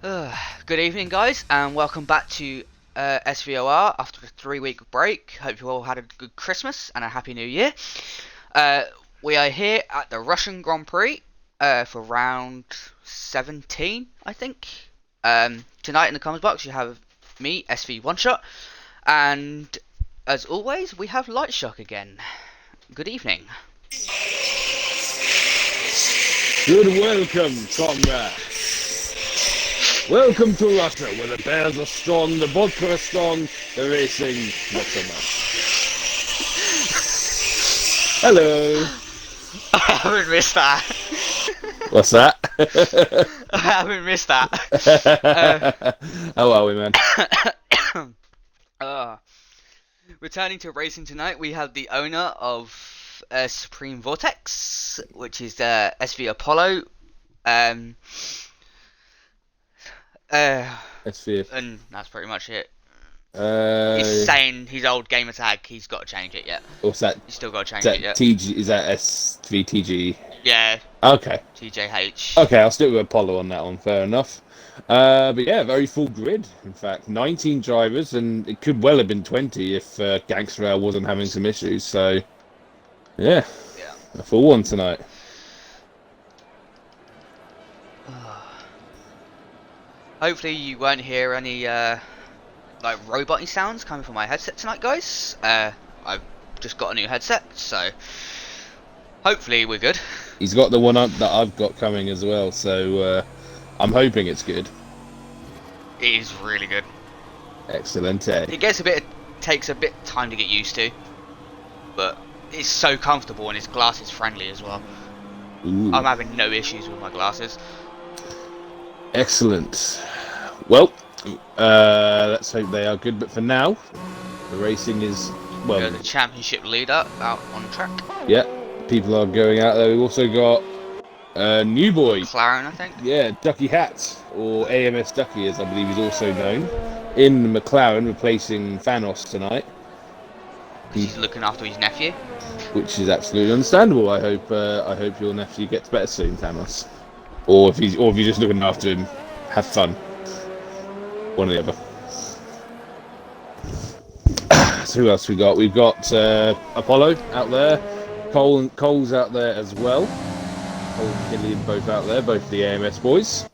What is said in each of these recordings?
Good evening, guys, and welcome back to SVOR after a 3-week break. Hope you all had a good Christmas and a Happy New Year. We are here at the Russian Grand Prix for round 17, I think. Tonight in the comments box you have me, SV One Shot, and as always we have Light Shock again. Good evening. Good welcome, comrades. Welcome to Russia, where the bears are strong, the vodka is strong, the racing not so much. Hello. I haven't missed that. What's that? I haven't missed that. How are we, man? Returning to racing tonight, we have the owner of Supreme Vortex, which is SV Apollo. SVF. And that's pretty much it. He's saying his old gamer tag, he's got to change it yet. What's that? He's still got to change Is that it yet. TG? Is that SVTG? Yeah. Okay. TJH. Okay, I'll stick with Apollo on that one. Fair enough. But yeah, very full grid. In fact, 19 drivers, and it could well have been 20 if Gangster Rail wasn't having some issues. So, yeah, a full one tonight. Hopefully you won't hear any like robot-y sounds coming from my headset tonight, guys. I've just got a new headset, so hopefully we're good. He's got the one that I've got coming as well, so I'm hoping it's good. It is really good. Excellent. It takes a bit time to get used to, but it's so comfortable and it's glasses friendly as well. Ooh. I'm having no issues with my glasses. Excellent. Well, let's hope they are good. But for now, the racing is well. The championship leader out on track. Yeah, people are going out there. We've also got new boy. McLaren, I think. Yeah, Ducky Hat, or AMS Ducky, as I believe he's also known, in McLaren, replacing Thanos tonight. He's looking after his nephew, which is absolutely understandable. I hope your nephew gets better soon, Thanos. Or if you're just looking after him, have fun. One or the other. So who else we got? We've got Apollo out there. Cole's out there as well. Cole and Killian both out there, both the AMS boys.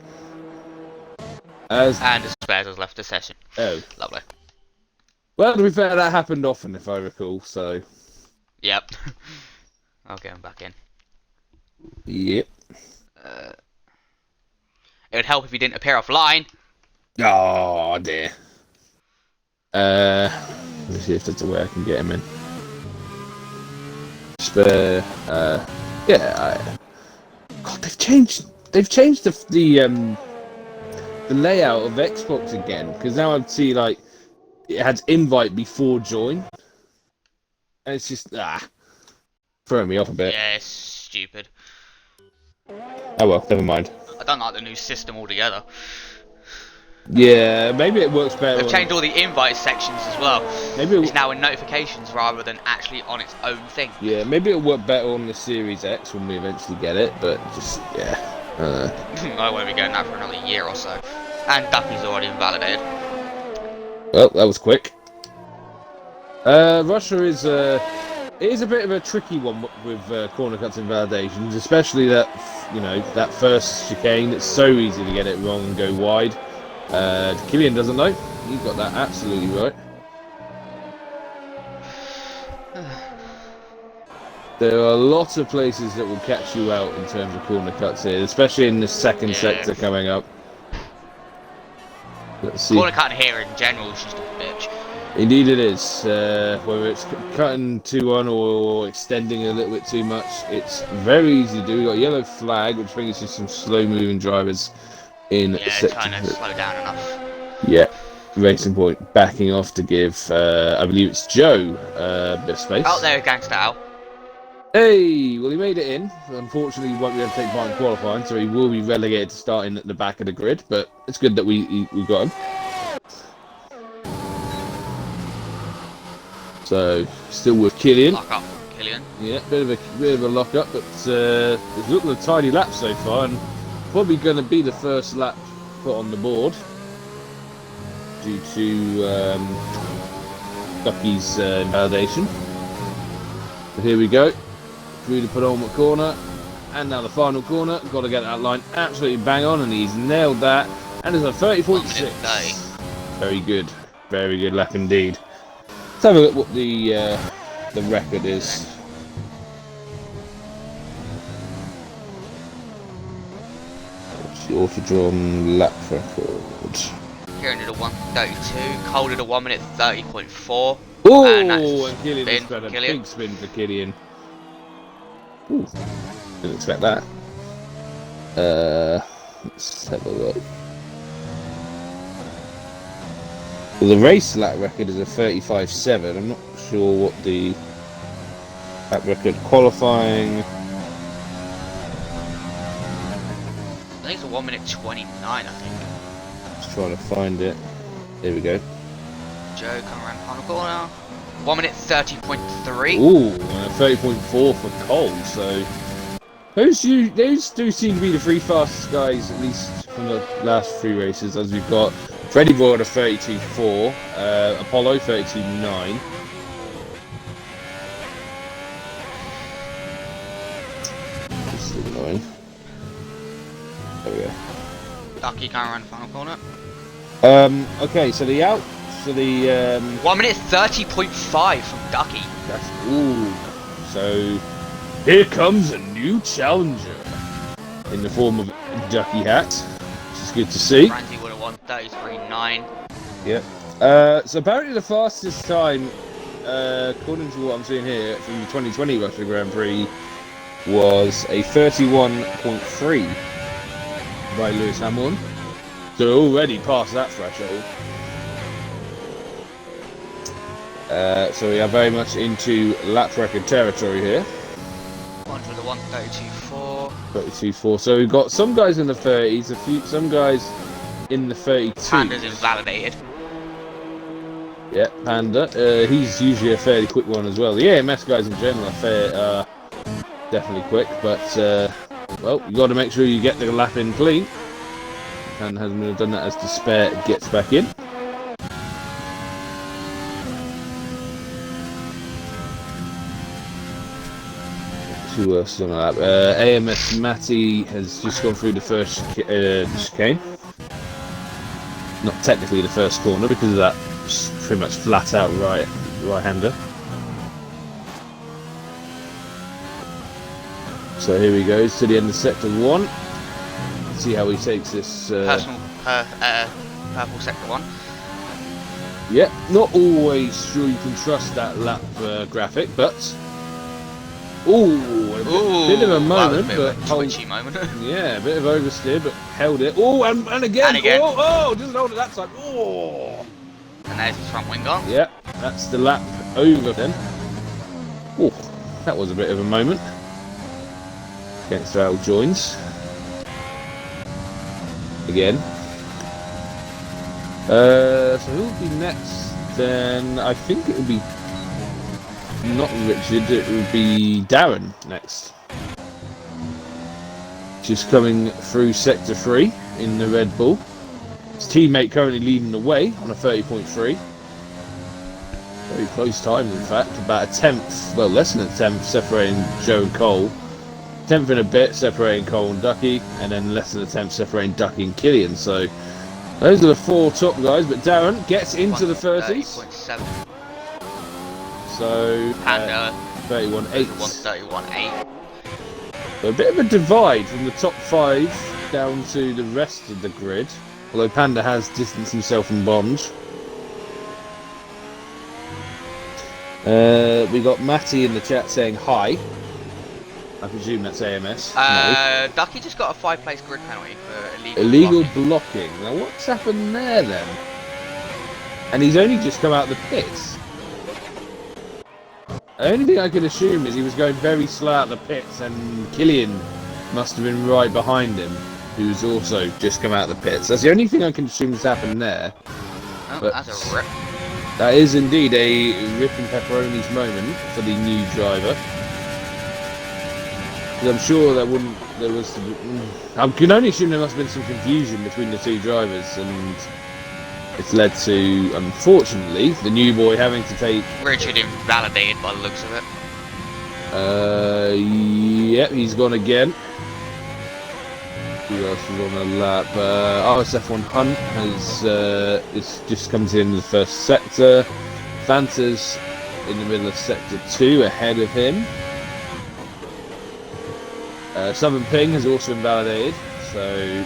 And the Spares has left the session. Oh. Lovely. Well, to be fair, that happened often, if I recall, so... Yep. I'll get him back in. Yep. It would help if he didn't appear offline. Oh dear. Let me see if there's a way I can get him in. Spare. Yeah. God, they've changed the layout of Xbox again, because now I see like it had invite before join, and it's just throwing me off a bit. Yeah, it's stupid. Oh well, never mind. I don't like the new system altogether. Yeah, maybe it works better. They've changed all the invite sections as well. Maybe it's now in notifications rather than actually on its own thing. Yeah, maybe it'll work better on the Series X when we eventually get it, but just, yeah. I won't be getting that for another year or so. And Duffy's already invalidated. Well, that was quick. Russia is a bit of a tricky one with corner cuts invalidations, especially that, that first chicane. It's so easy to get it wrong and go wide. Killian doesn't know. He got that absolutely right. There are lots of places that will catch you out in terms of corner cuts here, especially in the second sector coming up. Let's see. Corner cutting here in general is just a bitch. Indeed it is. Whether it's cutting too on or extending a little bit too much, it's very easy to do. We've got a yellow flag, which brings us some slow-moving drivers in sector. Trying to slow down enough. Yeah. Racing Point backing off to give, I believe it's Joe, a bit of space. Out there, Gangster Al. Hey, well he made it in. Unfortunately, he won't be able to take part in qualifying, so he will be relegated to starting at the back of the grid. But it's good that we got him. So still with Killian. Lock up, Killian. Yeah, bit of a lock up, but it's looking a tidy lap so far, and probably going to be the first lap put on the board due to Ducky's invalidation. So here we go, through the penultimate corner, and now the final corner. Got to get that line absolutely bang on, and he's nailed that. And it's a 30.6. Very good lap indeed. Let's have a look what the record is. What's the auto-drawn lap record? Kieran did a 1:32. Cole did a 1 minute 30.4. Oh, and Killian has got a big spin for Killian. Ooh, didn't expect that. Let's have a look. Well, the race lap record is a 35.7. I'm not sure what the lap record qualifying. I think it's a 1 minute 29, I think. Just trying to find it. There we go. Joe coming around the final corner. 1 minute 30.3. Ooh, and a 30.4 for Cole. So those do seem to be the three fastest guys, at least from the last three races. As we've got Freddie Boy at a 32.4, Apollo 32.9. This is annoying. There we go. Ducky coming around the final corner. Okay, so the 1 minute 30.5 from Ducky. That's ooh. So here comes a new challenger in the form of Ducky Hat, which is good to see. Randy would have won 33.9. Yep. So apparently the fastest time, according to what I'm seeing here from the 2020 Russia Grand Prix, was a 31.3 by Lewis Hamilton. So already past that threshold. So we are very much into lap record territory here. One for the 1:32.4. 32.4. So we've got some guys in the 30s, some guys in the 32s. Panda's invalidated. Yeah, Panda. He's usually a fairly quick one as well. The AMS guys in general are definitely quick, but well, you got to make sure you get the lap in clean. And hasn't done that as the spare gets back in. Who else is on the lap? AMS Matty has just gone through the first chicane. Not technically the first corner because of that pretty much flat out right-hander. So here he goes to the end of sector 1. See how he takes this. Personal purple sector 1. Yeah, not always sure you can trust that lap graphic, but bit of a moment, but twitchy moment. Yeah, a bit of oversteer, but held it. Oh, and again. Doesn't hold it that time. Oh, and there's his front wing gone. Yeah, that's the lap over then. Oh, that was a bit of a moment against Rail joins. Again. So who'll be next then? I think it will be not Richard, it will be Darren next. Just coming through sector 3 in the Red Bull. His teammate currently leading the way on a 30.3. Very close times in fact, about a tenth, well less than a tenth separating Joe and Cole. Tenth and a bit separating Cole and Ducky, and then less than a tenth separating Ducky and Killian. So those are the 4 top guys, but Darren gets into the 30s. 30.7. So Panda 31.8. 131.8. So a bit of a divide from the top 5 down to the rest of the grid. Although Panda has distanced himself from bombs. We got Matty in the chat saying hi. I presume that's AMS. No. Ducky just got a 5-place grid penalty for illegal blocking. Now what's happened there then? And he's only just come out of the pits. The only thing I can assume is he was going very slow out the pits, and Killian must have been right behind him, who's also just come out of the pits. That's the only thing I can assume has happened there. Oh, but that's a rip. That is indeed a rip and pepperonis moment for the new driver. Because I'm sure there was. I can only assume there must have been some confusion between the two drivers, and it's led to, unfortunately, the new boy having to take. Richard invalidated by the looks of it. Yep, he's gone again. Who else is on the lap? RSF1 Hunt is just come to the end of the first sector. Fanta's in the middle of sector 2, ahead of him. Southern Ping has also invalidated, so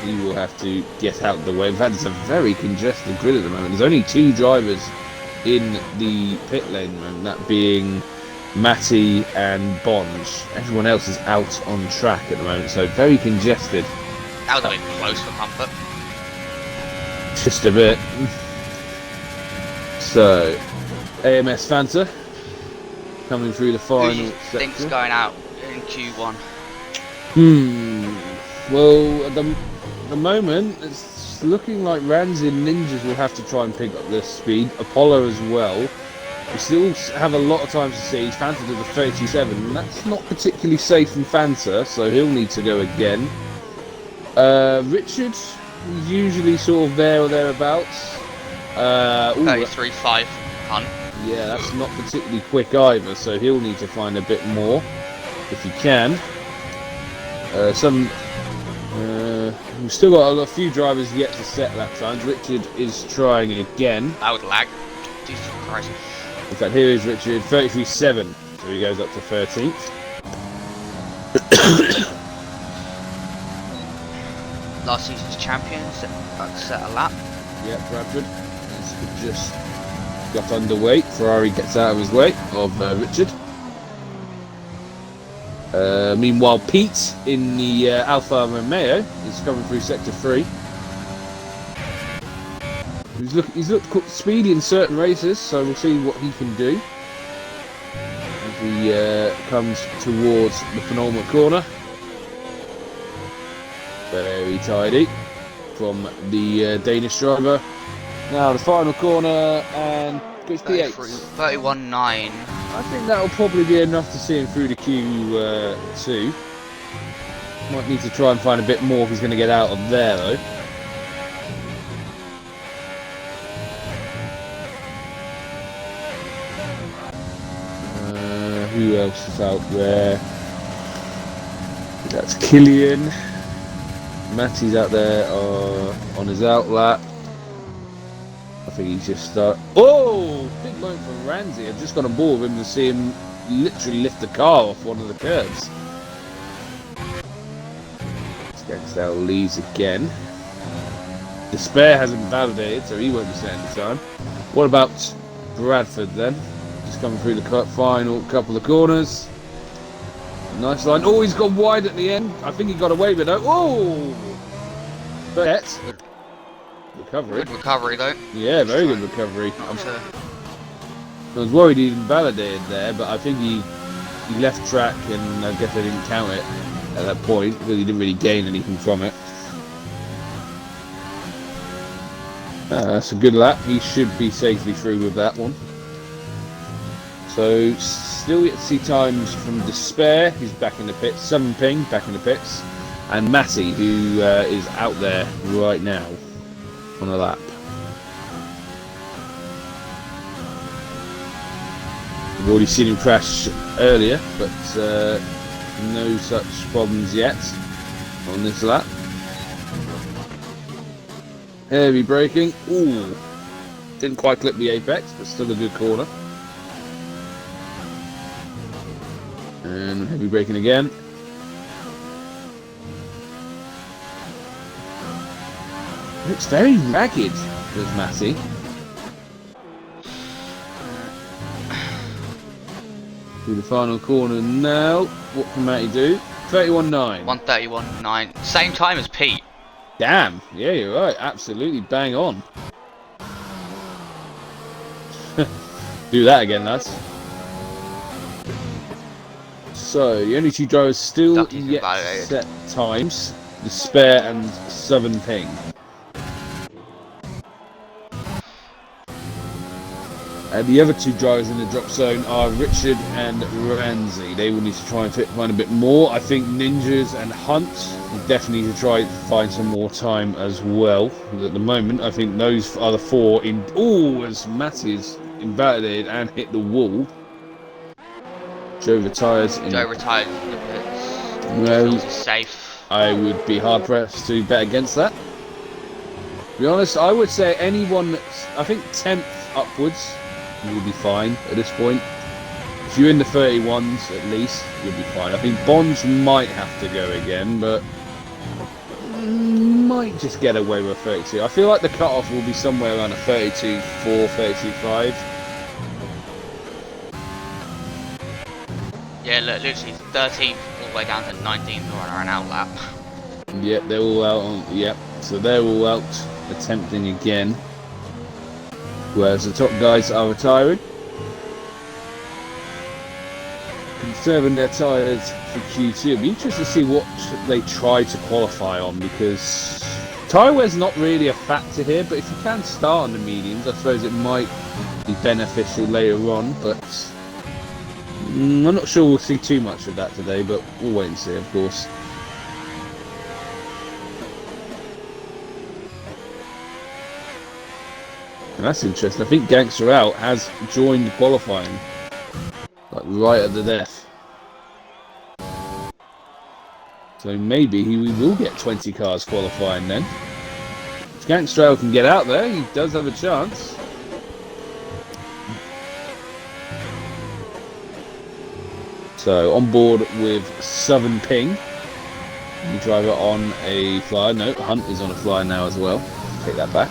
he will have to get out of the way. In fact, it's a very congested grid at the moment. There's only 2 drivers in the pit lane at the moment, that being Matty and Bonge. Everyone else is out on track at the moment, so very congested. That would have been close for comfort. Just a bit. So, AMS Fanta coming through the final Who do you think's sector. going out in Q1? Well, at the moment, it's looking like Ranzi and Ninjas will have to try and pick up their speed. Apollo as well. We still have a lot of time to see. Fanta to the 37, and that's not particularly safe from Fanta, so he'll need to go again. Richard, usually sort of there or thereabouts. 33.5 Hunt. Yeah, that's not particularly quick either, so he'll need to find a bit more if he can. We've still got a few drivers yet to set lap times. Richard is trying again. That would lag. Jesus Christ. In fact, here is Richard, 33.7, so he goes up to 13th. Last season's champion set a lap. Yeah, Bradford has just got underway. Ferrari gets out of his way of Richard. Meanwhile, Pete in the Alfa Romeo is coming through sector 3. He's looked speedy in certain races, so we'll see what he can do as he comes towards the penultimate corner. Very tidy from the Danish driver. Now the final corner, and goes P8. 31.9. I think that'll probably be enough to see him through the Q2. Might need to try and find a bit more if he's going to get out of there, though. Who else is out there? That's Killian. Matty's out there on his outlap. I think he's just oh! Big moment from Ranzi. I've just got on board with him to see him literally lift the car off one of the curbs. Skagstad leaves again. Despair hasn't validated, so he won't be setting the time. What about Bradford then? Just coming through the final couple of corners. Nice line. Oh, he's gone wide at the end. I think he got away with it. Oh! But recovery. Good recovery though. Yeah, very good recovery. I was worried he invalidated there, but I think he left track, and I guess I didn't count it at that point because he didn't really gain anything from it. That's a good lap. He should be safely through with that one. So, still yet to see times from Despair, who's back in the pits, Southern Ping, back in the pits, and Matty, who is out there right now on a lap. We've already seen him crash earlier, but no such problems yet on this lap. Heavy braking. Ooh, didn't quite clip the apex, but still a good corner. And heavy braking again. Looks very ragged, does Matty. Through the final corner now. What can Matty do? 31.9. 131.9. Same time as Pete. Damn. Yeah, you're right. Absolutely bang on. Do that again, lads. So, the only two drivers still yet set times. Despair and Southern Ping. The other two drivers in the drop zone are Richard and Ramsey. They will need to try and find a bit more. I think Ninjas and Hunt will definitely need to try to find some more time as well. But at the moment, I think those are the four in. Oh, as Matty is invalidated and hit the wall. Joe retires. Joe retired from the pits. Well, Feels he's safe. I would be hard pressed to bet against that. To be honest, I would say anyone that's, I think 10th upwards, you will be fine at this point. If you're in the 31s at least, you'll be fine. I think Bonds might have to go again, but might just get away with a 32. I feel like the cut-off will be somewhere around a 32.4, 32.5. Yeah, look, literally 13th all the way down to 19th on an outlap. Yep, they're all out on. Yep, so they're all out attempting again. Whereas the top guys are retiring. Conserving their tyres for Q2. It'll be interesting to see what they try to qualify on, because tyre wear's not really a factor here, but if you can start on the mediums, I suppose it might be beneficial later on, but I'm not sure we'll see too much of that today, but we'll wait and see, of course. And that's interesting. I think Gangster Out has joined qualifying, like right at the death. So maybe we will get 20 cars qualifying then. If Gangster Out can get out there, he does have a chance. So on board with Southern Ping. The driver on a flyer. No, Hunt is on a flyer now as well. Take that back.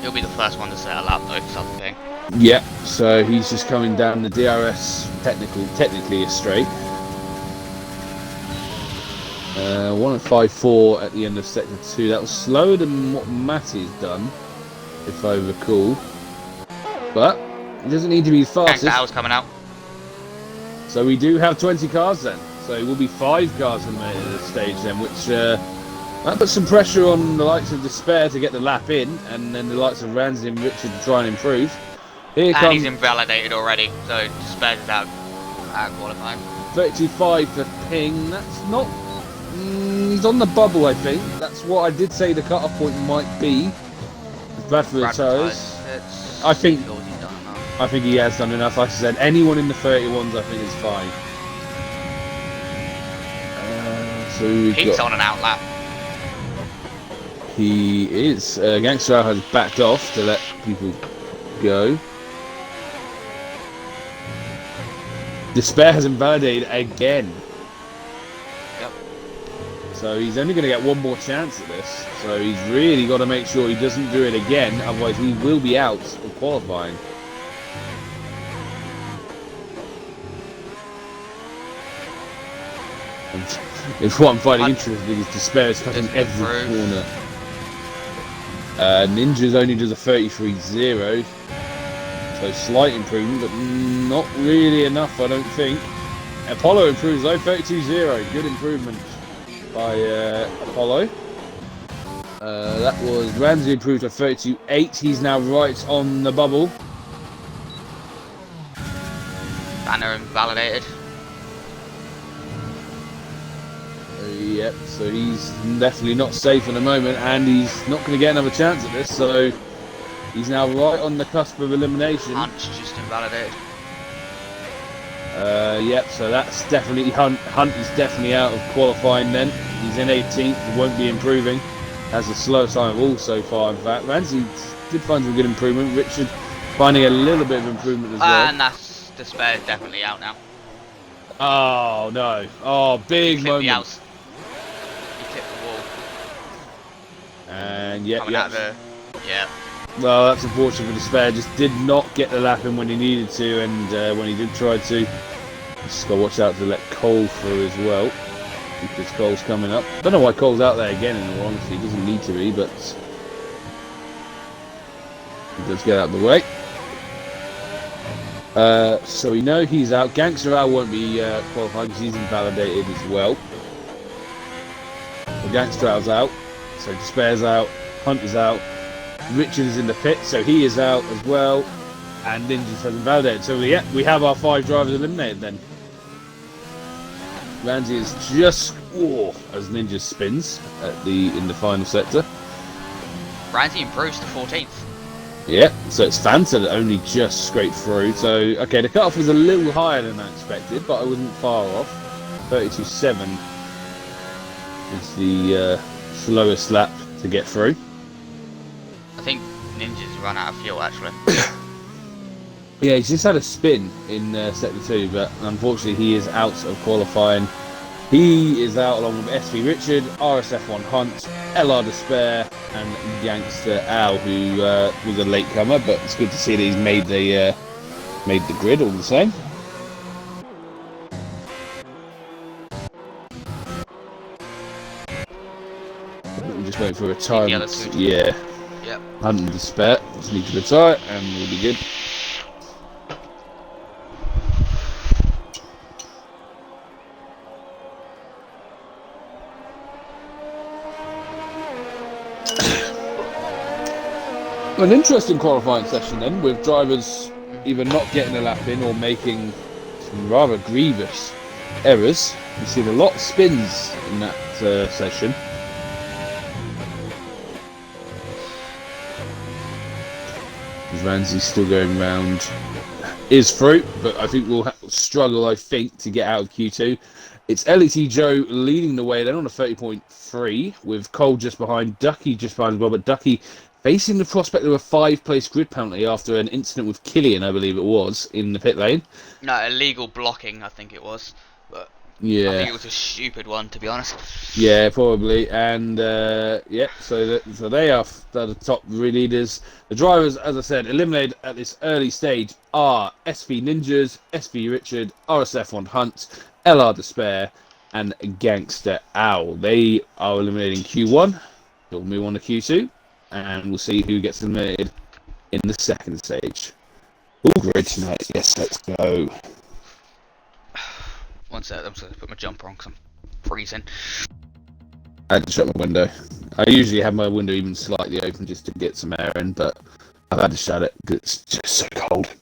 He'll be the first one to set a lap though, something. Yeah, so he's just coming down the DRS technically a straight. 1:54 at the end of sector 2. That was slower than what Matty's done, if I recall. But it doesn't need to be the fastest. Gangster coming out. So we do have 20 cars then. So it will be 5 cars in the stage then, which that puts some pressure on the likes of Despair to get the lap in, and then the likes of Ramsey and Richard to try and improve. Here And he's invalidated already, so Despair's out qualifying. 32.5 for Ping. That's not. He's on the bubble, I think. That's what I did say the cut-off point might be. It's bad for the tyres. I think he has done enough. Like I said, anyone in the 31s I think is fine. So he's on an outlap. He is. Gangster Out has backed off to let people go. Despair has invalidated again. Yep. So he's only going to get one more chance at this. So he's really got to make sure he doesn't do it again, otherwise he will be out of qualifying. If what I'm finding interesting is Despair is cutting every corner. Ninja's only does a 33.0, so slight improvement, but not really enough, I don't think. Apollo improves though, 32.0, good improvement by Apollo. That was Ramsey improved to 32.8. He's now right on the bubble. Banner invalidated. Yep, so he's definitely not safe at the moment, and he's not going to get another chance at this, so he's now right on the cusp of elimination. Hunt's just invalidated. Yep, so that's definitely Hunt. Hunt is definitely out of qualifying then. He's in 18th, he won't be improving. Has the slowest time of all so far, in fact. Ramsey did find some good improvement. Richard finding a little bit of improvement as well. And that's Despair definitely out now. Oh, no. Oh, big moment. He tipped the wall. And yep, Coming out of the... Yeah. Well, that's unfortunate for Despair. Just did not get the lap in when he needed to, and when he did try to, just got to watch out to let Cole through as well, because Cole's coming up. Don't know why Cole's out there again, in all honesty. He doesn't need to be, but he does get out of the way. So we know he's out. Gangster Out won't be qualified because he's invalidated as well. So Gangster Out's out. So Despair's out. Hunt is out. Richard is in the pit, so he is out as well. And Ninjas hasn't validated. So yeah, we have our 5 drivers eliminated then. Ramsey is just as Ninja spins in the final sector. Ramsey improves to 14th. Yeah, so it's Fanta that only just scraped through. So okay, the cutoff was a little higher than I expected, but I wasn't far off. 32.7 is the slowest lap to get through. I think Ninja's run out of fuel actually. Yeah, he's just had a spin in sector 2, but unfortunately he is out of qualifying. He is out along with SV Richard, RSF1 Hunt, LR Despair, and Gangster Al, who was a latecomer, but it's good to see that he's made the grid all the same. We'll just wait for retirement. Yeah. Yep. Hunt and Despair just need to retire, and we'll be good. An interesting qualifying session then, with drivers either not getting a lap in or making some rather grievous errors. We've seen a lot of spins in that session. Ramsey's still going round. Is through, but I think we'll struggle, to get out of Q2. It's LET Joe leading the way then on a 30.3, with Cole just behind, Ducky just behind as well, but Ducky facing the prospect of a 5-place grid penalty after an incident with Killian, I believe it was, in the pit lane. No, illegal blocking, I think it was. But yeah, I think it was a stupid one, to be honest. Yeah, probably. And yeah, so they are the top leaders. The drivers, as I said, eliminated at this early stage are SV Ninjas, SV Richard, RSF1 Hunt, LR Despair, and Gangster Owl. They are eliminating Q1. We'll move on to Q2. And we'll see who gets eliminated in the second stage. All grid tonight. Yes, let's go. One sec, I'm just going to put my jumper on because I'm freezing. I had to shut my window. I usually have my window even slightly open just to get some air in, but I've had to shut it because it's just so cold.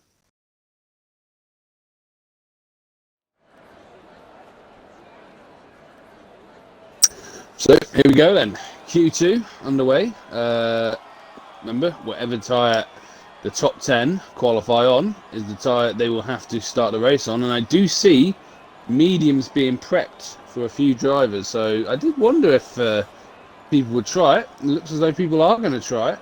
So here we go then. Q2 underway. Remember, whatever tyre the top 10 qualify on is the tyre they will have to start the race on. And I do see mediums being prepped for a few drivers. So I did wonder if people would try it. It looks as though people are going to try it.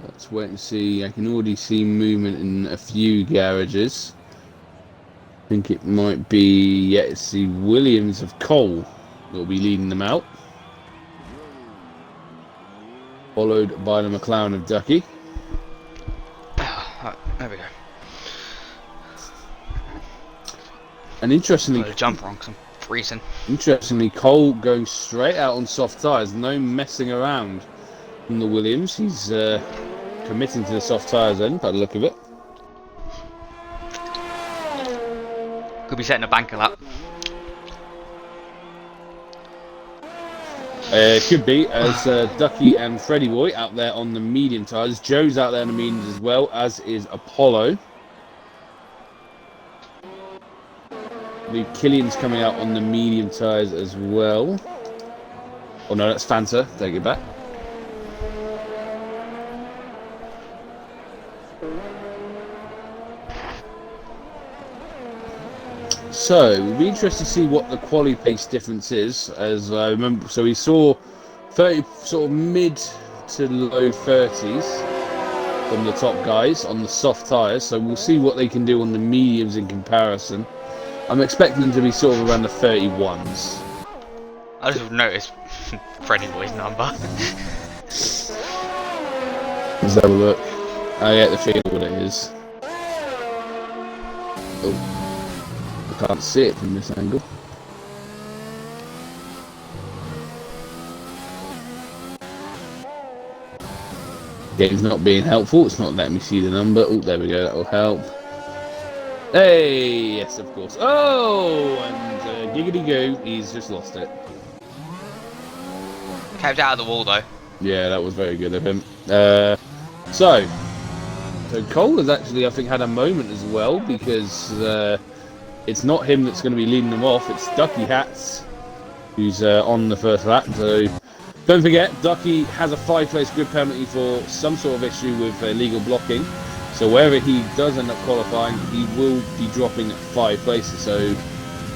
Let's wait and see. I can already see movement in a few garages. I think it might be, yeah, it's the Williams of Cole that will be leading them out. Followed by the McLaren of Ducky. Right, there we go. And interestingly, I'll jump on because I'm freezing. Interestingly, Cole going straight out on soft tyres, no messing around from the Williams. He's committing to the soft tyres then, by the look of it. Could be setting a banker lap. Could be, as Ducky and Freddy Boy out there on the medium tyres. Joe's out there on the mediums as well, as is Apollo. The Killian's coming out on the medium tyres as well. Oh no, that's Fanta. Take it back. So, it'll be interesting to see what the quali pace difference is. As I remember, so we saw 30, sort of mid to low 30s from the top guys on the soft tyres. So we'll see what they can do on the mediums in comparison. I'm expecting them to be sort of around the 31s. I just noticed Freddy Boy's number. Let's have a look. I get the feel what it is. Oh. I can't see it from this angle. Game's not being helpful. It's not letting me see the number. Oh, there we go. That will help. Hey, yes, of course. Oh, and giggity goo, he's just lost it. Kept out of the wall though. Yeah, that was very good of him. So Cole has actually, I think, had a moment as well because it's not him that's going to be leading them off. It's Ducky Hats who's on the first lap. So don't forget, Ducky has a 5-place grid penalty for some sort of issue with illegal blocking. So wherever he does end up qualifying, he will be dropping 5 places. So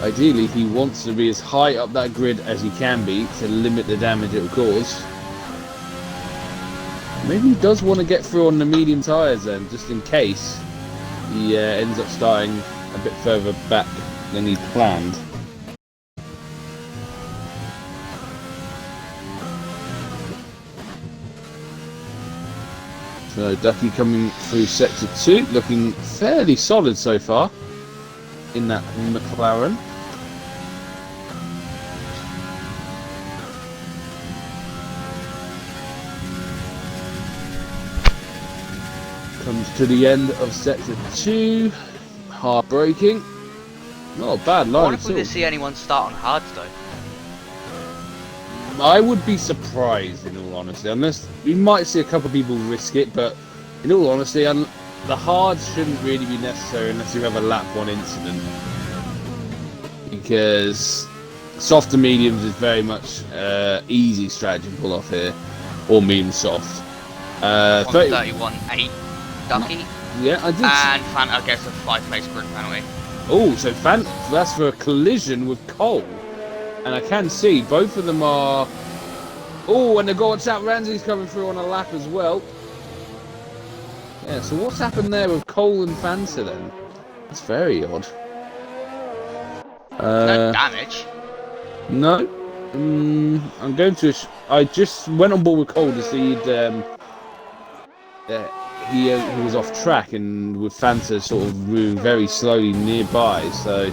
ideally, he wants to be as high up that grid as he can be to limit the damage it will cause. Maybe he does want to get through on the medium tyres then, just in case he ends up starting a bit further back than he planned. So Ducky coming through sector 2, looking fairly solid so far in that McLaren. Comes to the end of sector 2, hard braking. Not a bad I line wonder at if we all. could see anyone start on hards though. I would be surprised, in all honesty, unless we might see a couple of people risk it, but in all honesty, the hards shouldn't really be necessary unless you have a lap 1 incident, because soft and mediums is very much easy strategy to pull off here, or medium soft. 31.8 Ducky. Yeah, I did. And Fanta gets a 5-place grid penalty. Oh, so that's for a collision with Cole. And I can see both of them are... Oh, and they've got what's out. Ramsey's coming through on a lap as well. Yeah, so what's happened there with Cole and Fanta then? That's very odd. No damage. No. I'm going to... I just went on board with Cole to see he was off track, and with Fanta sort of moving very slowly nearby, so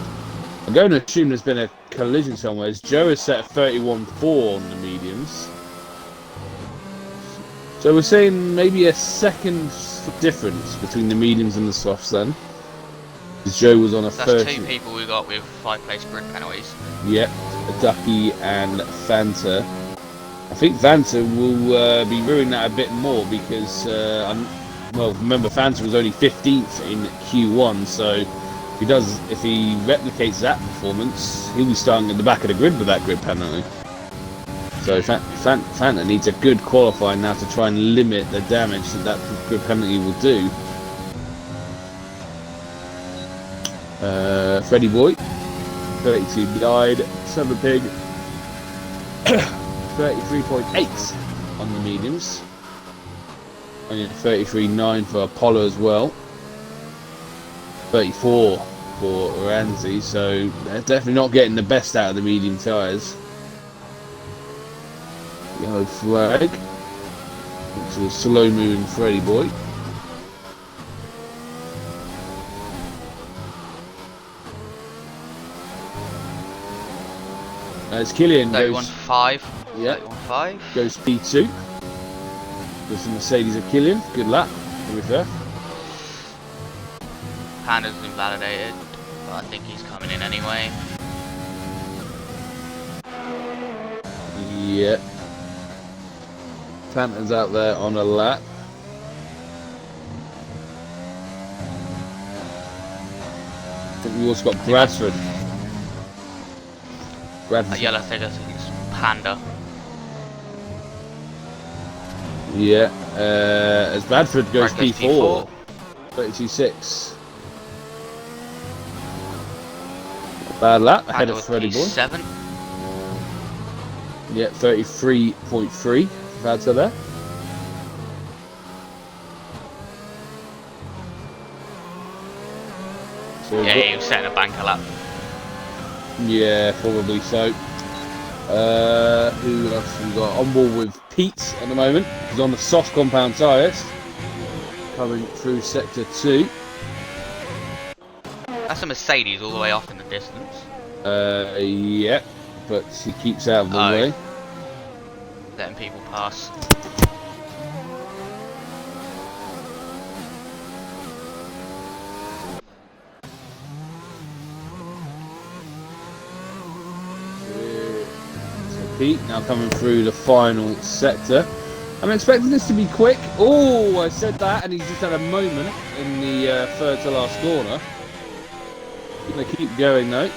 I'm going to assume there's been a collision somewhere. Joe is set at 31.4 on the mediums, so we're saying maybe a second difference between the mediums and the softs then, because Joe was on a 30. That's 2 people we got with 5-place grid penalties. Yep, Ducky and Fanta. I think Fanta will be ruining that a bit more because well, remember Fanta was only 15th in Q1, so if he replicates that performance, he'll be starting at the back of the grid with that grid penalty. So Fanta needs a good qualifying now to try and limit the damage that grid penalty will do. Freddy Boy, 32 died, Summer Pig, 33.8 on the mediums. And 33.9 for Apollo as well. 34 for Ramsey, so they're definitely not getting the best out of the medium tyres. Yellow flag. It's a slow moving Freddy Boy. As Killian goes 31.5. Yeah. 31.5. Goes P2. There's the Mercedes of Killian. Good lap, to be fair. Panda's been validated, but I think he's coming in anyway. Yeah. Fanta's out there on a lap. I think we also got Bradford. That yellow thing, I think it's Panda. Yeah. As Bradford goes Brad P4. 32.6. Bad lap ahead of Freddy Boy. P7. Yeah, 33.3. Fanta there. So Yeah, he was setting a banker lap. yeah, probably so. Who else we got on board with Pete at the moment? He's on the soft compound tyres, coming through sector 2. That's a Mercedes all the way off in the distance. Yeah, but he keeps out of the Oh. way. Letting people pass. Pete now coming through the final sector. I'm expecting this to be quick. Oh, I said that, and he's just had a moment in the third to last corner. Gonna keep going though.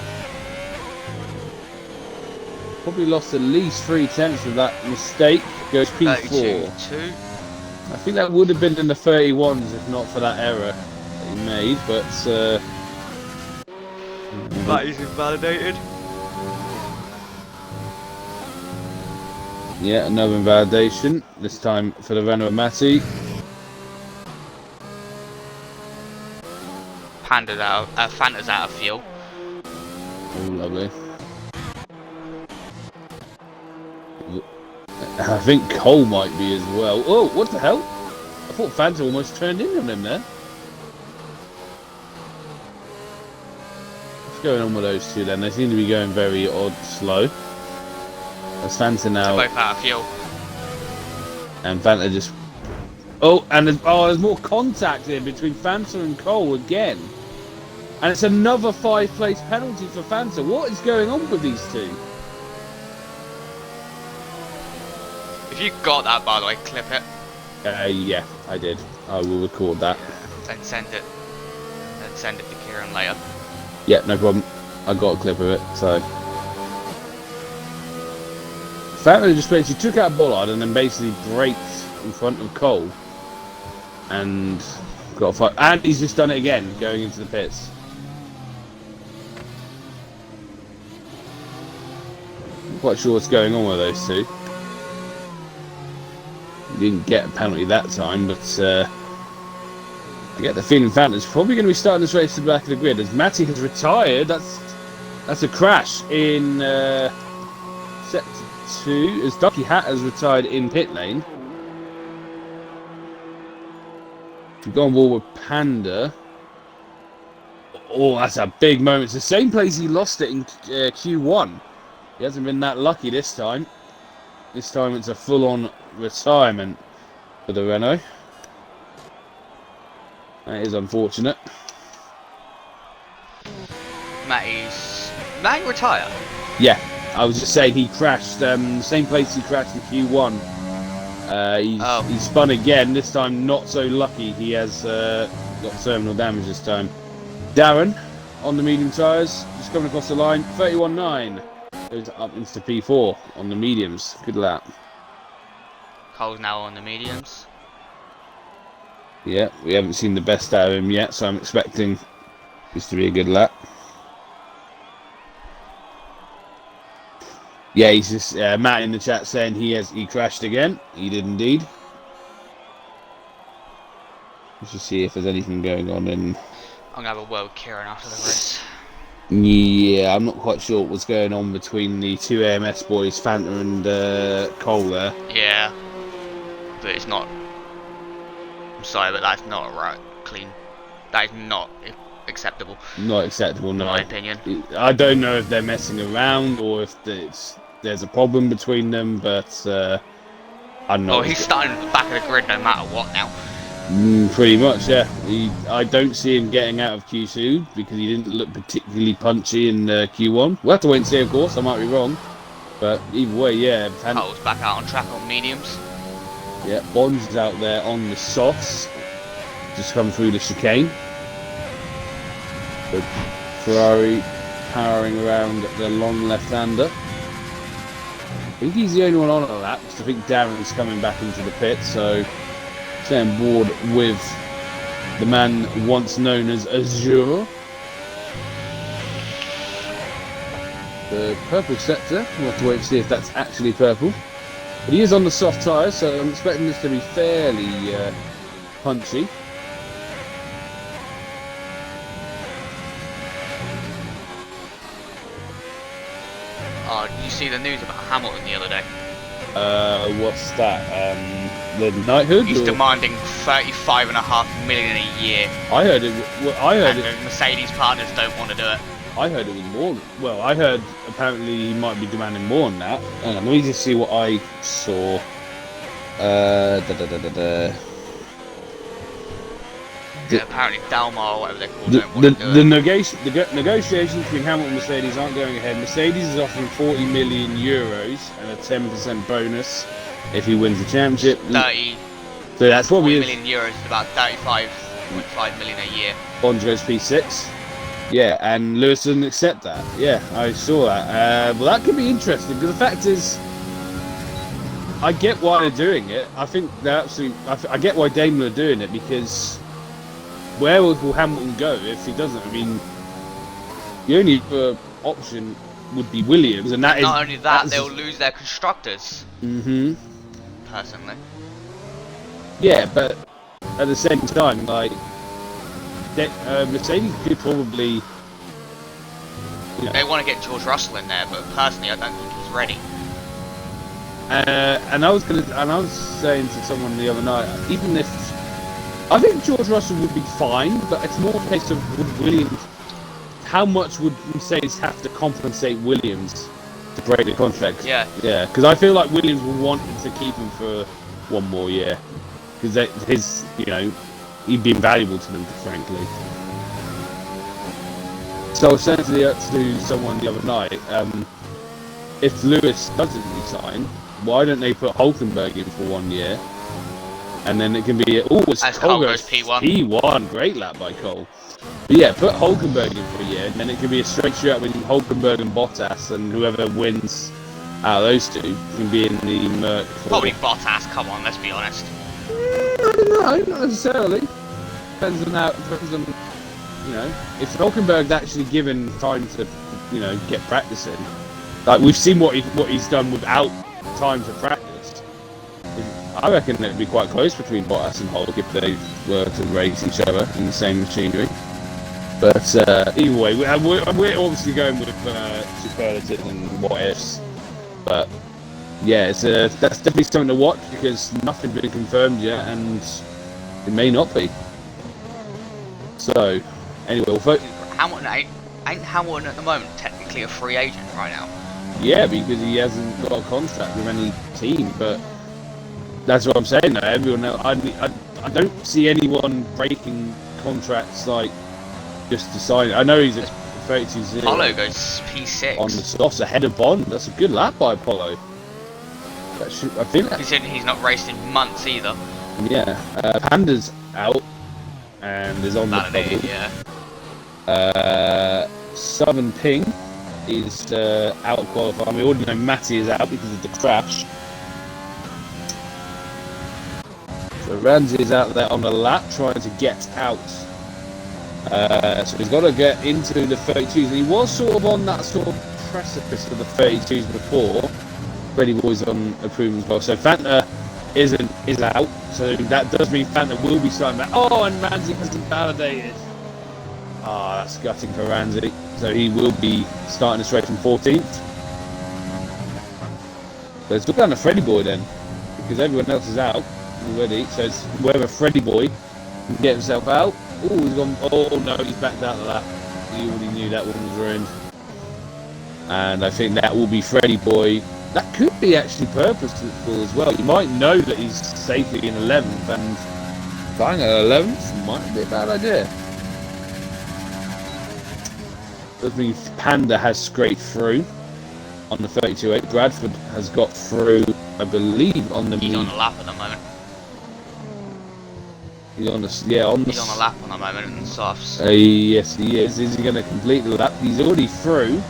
Probably lost at least 3/10 with that mistake. Goes P4. 32-2. I think that would have been in the 31s if not for that error that he made, but That is invalidated. yeah, another invalidation. This time for the Renault Matti. Fanta's out of fuel. Oh, lovely. I think Cole might be as well. Oh, what the hell? I thought Fanta almost turned in on him there. What's going on with those two then? They seem to be going very odd slow. As Fanta now. They're both out of fuel. And Fanta just. Oh, and there's more contact here between Fanta and Cole again. And it's another 5-place penalty for Fanta. What is going on with these two? If you got that, by the way, clip it. Yeah, I did. I will record that. And send it. And send it to Kieran later. Yeah, no problem. I got a clip of it, so. Fanta just basically took out Bollard and then basically braked in front of Cole. And got a fight. And he's just done it again, going into the pits. Not quite sure what's going on with those two. He didn't get a penalty that time, but I get the feeling Fanta's probably going to be starting this race to the back of the grid. As Matty has retired, that's a crash in sector 2. As Ducky Hat has retired in pit lane. We've gone wall with Panda. Oh, that's a big moment. It's the same place he lost it in Q1. He hasn't been that lucky this time. This time it's a full-on retirement for the Renault. That is unfortunate. Matty retire? Yeah, I was just saying he crashed, same place he crashed in Q1. He spun again, this time not so lucky. He has got terminal damage this time. Darren, on the medium tyres, just coming across the line, 31.9. Goes up into P4 on the mediums. Good lap. Cole's now on the mediums. Yeah, we haven't seen the best out of him yet, so I'm expecting this to be a good lap. Yeah, he's just Matt in the chat saying he crashed again. He did indeed. Let's just see if there's anything going on in. I'm gonna have a word with Kieran after the race. Yeah, I'm not quite sure what's going on between the two AMS boys, Fanta and Cole there. Yeah, but it's not. I'm sorry, but that's not right. Clean. That is not acceptable. Not acceptable, no. In my opinion. I don't know if they're messing around or if there's a problem between them, but I'm not. Oh, he's starting at the back of the grid no matter what now. Pretty much, yeah. I don't see him getting out of Q2 because he didn't look particularly punchy in Q1. We'll have to wait and see, of course. I might be wrong, but either way, yeah. Cole's back out on track on mediums. Yeah, Bonds is out there on the softs, just come through the chicane. But Ferrari powering around the long left-hander. I think he's the only one on a lap, because I think Darren's coming back into the pit, so stay on board with the man once known as Azure. The purple sector, we'll have to wait to see if that's actually purple. But he is on the soft tyres, so I'm expecting this to be fairly punchy. Oh, did you see the news about Hamilton the other day? What's that? The knighthood? He's demanding 35.5 million a year. I heard it. Well, I heard and the Mercedes partners don't want to do it. I heard it was more. Well, I heard apparently he might be demanding more than that. Hang on, let me just see what I saw. Yeah, apparently Dalmar or whatever they're called The, don't the, want to do the, it. negotiations between Hamilton and Mercedes aren't going ahead. Mercedes is offering 40 million euros and a 10% bonus if he wins the championship. 30, So that's what 40 we million euros is about 35.5 million a year. Bond goes P6. Yeah, and Lewis doesn't accept that. Yeah, I saw that. Well, that could be interesting because the fact is, I get why they're doing it. I think they're absolutely. I get why Daimler are doing it because where will Hamilton go if he doesn't? I mean, the only option would be Williams, and that And is not only that, they'll lose their constructors. Mm-hmm. Personally. Yeah, but at the same time, like Mercedes could probably. You know, They want to get George Russell in there, but personally, I don't think he's ready. and I was saying to someone the other night, even if I think George Russell would be fine, but it's more a case of would Williams. How much would Mercedes have to compensate Williams to break the contract? Yeah. Yeah, because I feel like Williams will want to keep him for one more year because his, he'd be invaluable to them, frankly. So I was saying to someone the other night, if Lewis doesn't resign, why don't they put Hulkenberg in for 1 year, and then it can be As Cole goes P1. P1, great lap by Cole. But yeah, put Hulkenberg in for a year, and then it can be a straight shootout between Hulkenberg and Bottas, and whoever wins out of those two can be in the Merc. Probably Bottas, come on, let's be honest. I don't know, not necessarily. Depends on, if Hulkenberg's actually given time to, get practicing. Like, we've seen what he's done without time to practice. I reckon it'd be quite close between Bottas and Hulk if they were to race each other in the same machinery. But either way, we're obviously going with superlatives and what ifs. But yeah, that's definitely something to watch because nothing's been confirmed yet, and it may not be. So anyway, we'll vote. Hamilton ain't Hamilton at the moment technically a free agent right now. Yeah, because he hasn't got a contract with any team. But that's what I'm saying. Though everyone else, I don't see anyone breaking contracts like just to sign it. I know he's at 32-0. Apollo goes P6 on the softs ahead of Bond. That's a good lap by Apollo. I think that, considering he's not raced in months either. Yeah, Panda's out and is on the bubble. Yeah. Southern Ping is out of qualifying. We already know Matty is out because of the crash. So Ramsey is out there on the lap trying to get out. So he's got to get into the 32s. And he was sort of on that sort of precipice of the 32s before. Freddie Boy's on approval as well. So Fanta is out. So that does mean Fanta will be starting back. Oh, and Ramsey hasn't validated. Ah, that's gutting for Ramsey. So he will be starting this race from 14th. So it's all down to Freddie Boy then, because everyone else is out already. So it's whether Freddie Boy can get himself out. Oh, he's gone. Oh no, he's backed out of that. He already knew that one was ruined. And I think that will be Freddie Boy. That could be actually purposeful as well. You might know that he's safely in 11th, and flying at 11th might be a bad idea. That means Panda has scraped through on the 32.8. Bradford has got through, I believe, on the. He's on the lap at the moment. He's on the He's on the lap at the moment in the softs. Yes, he is. Is he going to complete the lap? He's already through.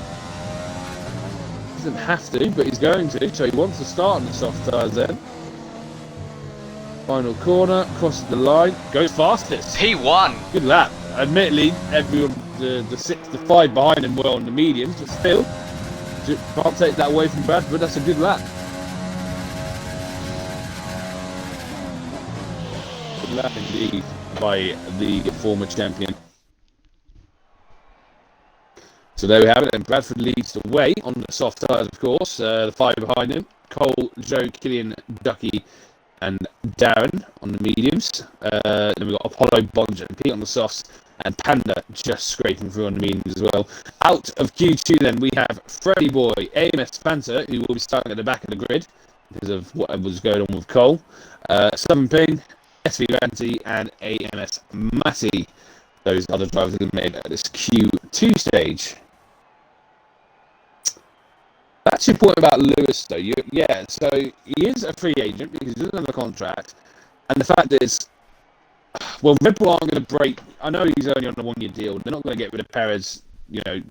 Doesn't have to, but he's going to. So he wants to start on the soft tyres then. Final corner, crosses the line, goes fastest. P1. Good lap. Admittedly, everyone, the 6 to 5 behind him were on the mediums, but still, can't take that away from Bradford. That's a good lap. Good lap indeed by the former champion. So there we have it, and Bradford leads the way on the soft tyres, of course. The 5 behind him, Cole, Joe, Killian, Ducky, and Darren on the mediums. Then we've got Apollo, Bonja, and Pete on the softs, and Panda just scraping through on the mediums as well. Out of Q2 then, we have Freddie Boy, AMS Fanta, who will be starting at the back of the grid because of what was going on with Cole. Southern Ping, SVOR and AMS Matty. Those other drivers that made at this Q2 stage. That's your point about Lewis, though. Yeah, so he is a free agent because he doesn't have a contract. And the fact is, well, Red Bull aren't going to break. I know he's only on a 1 year deal. They're not going to get rid of Perez,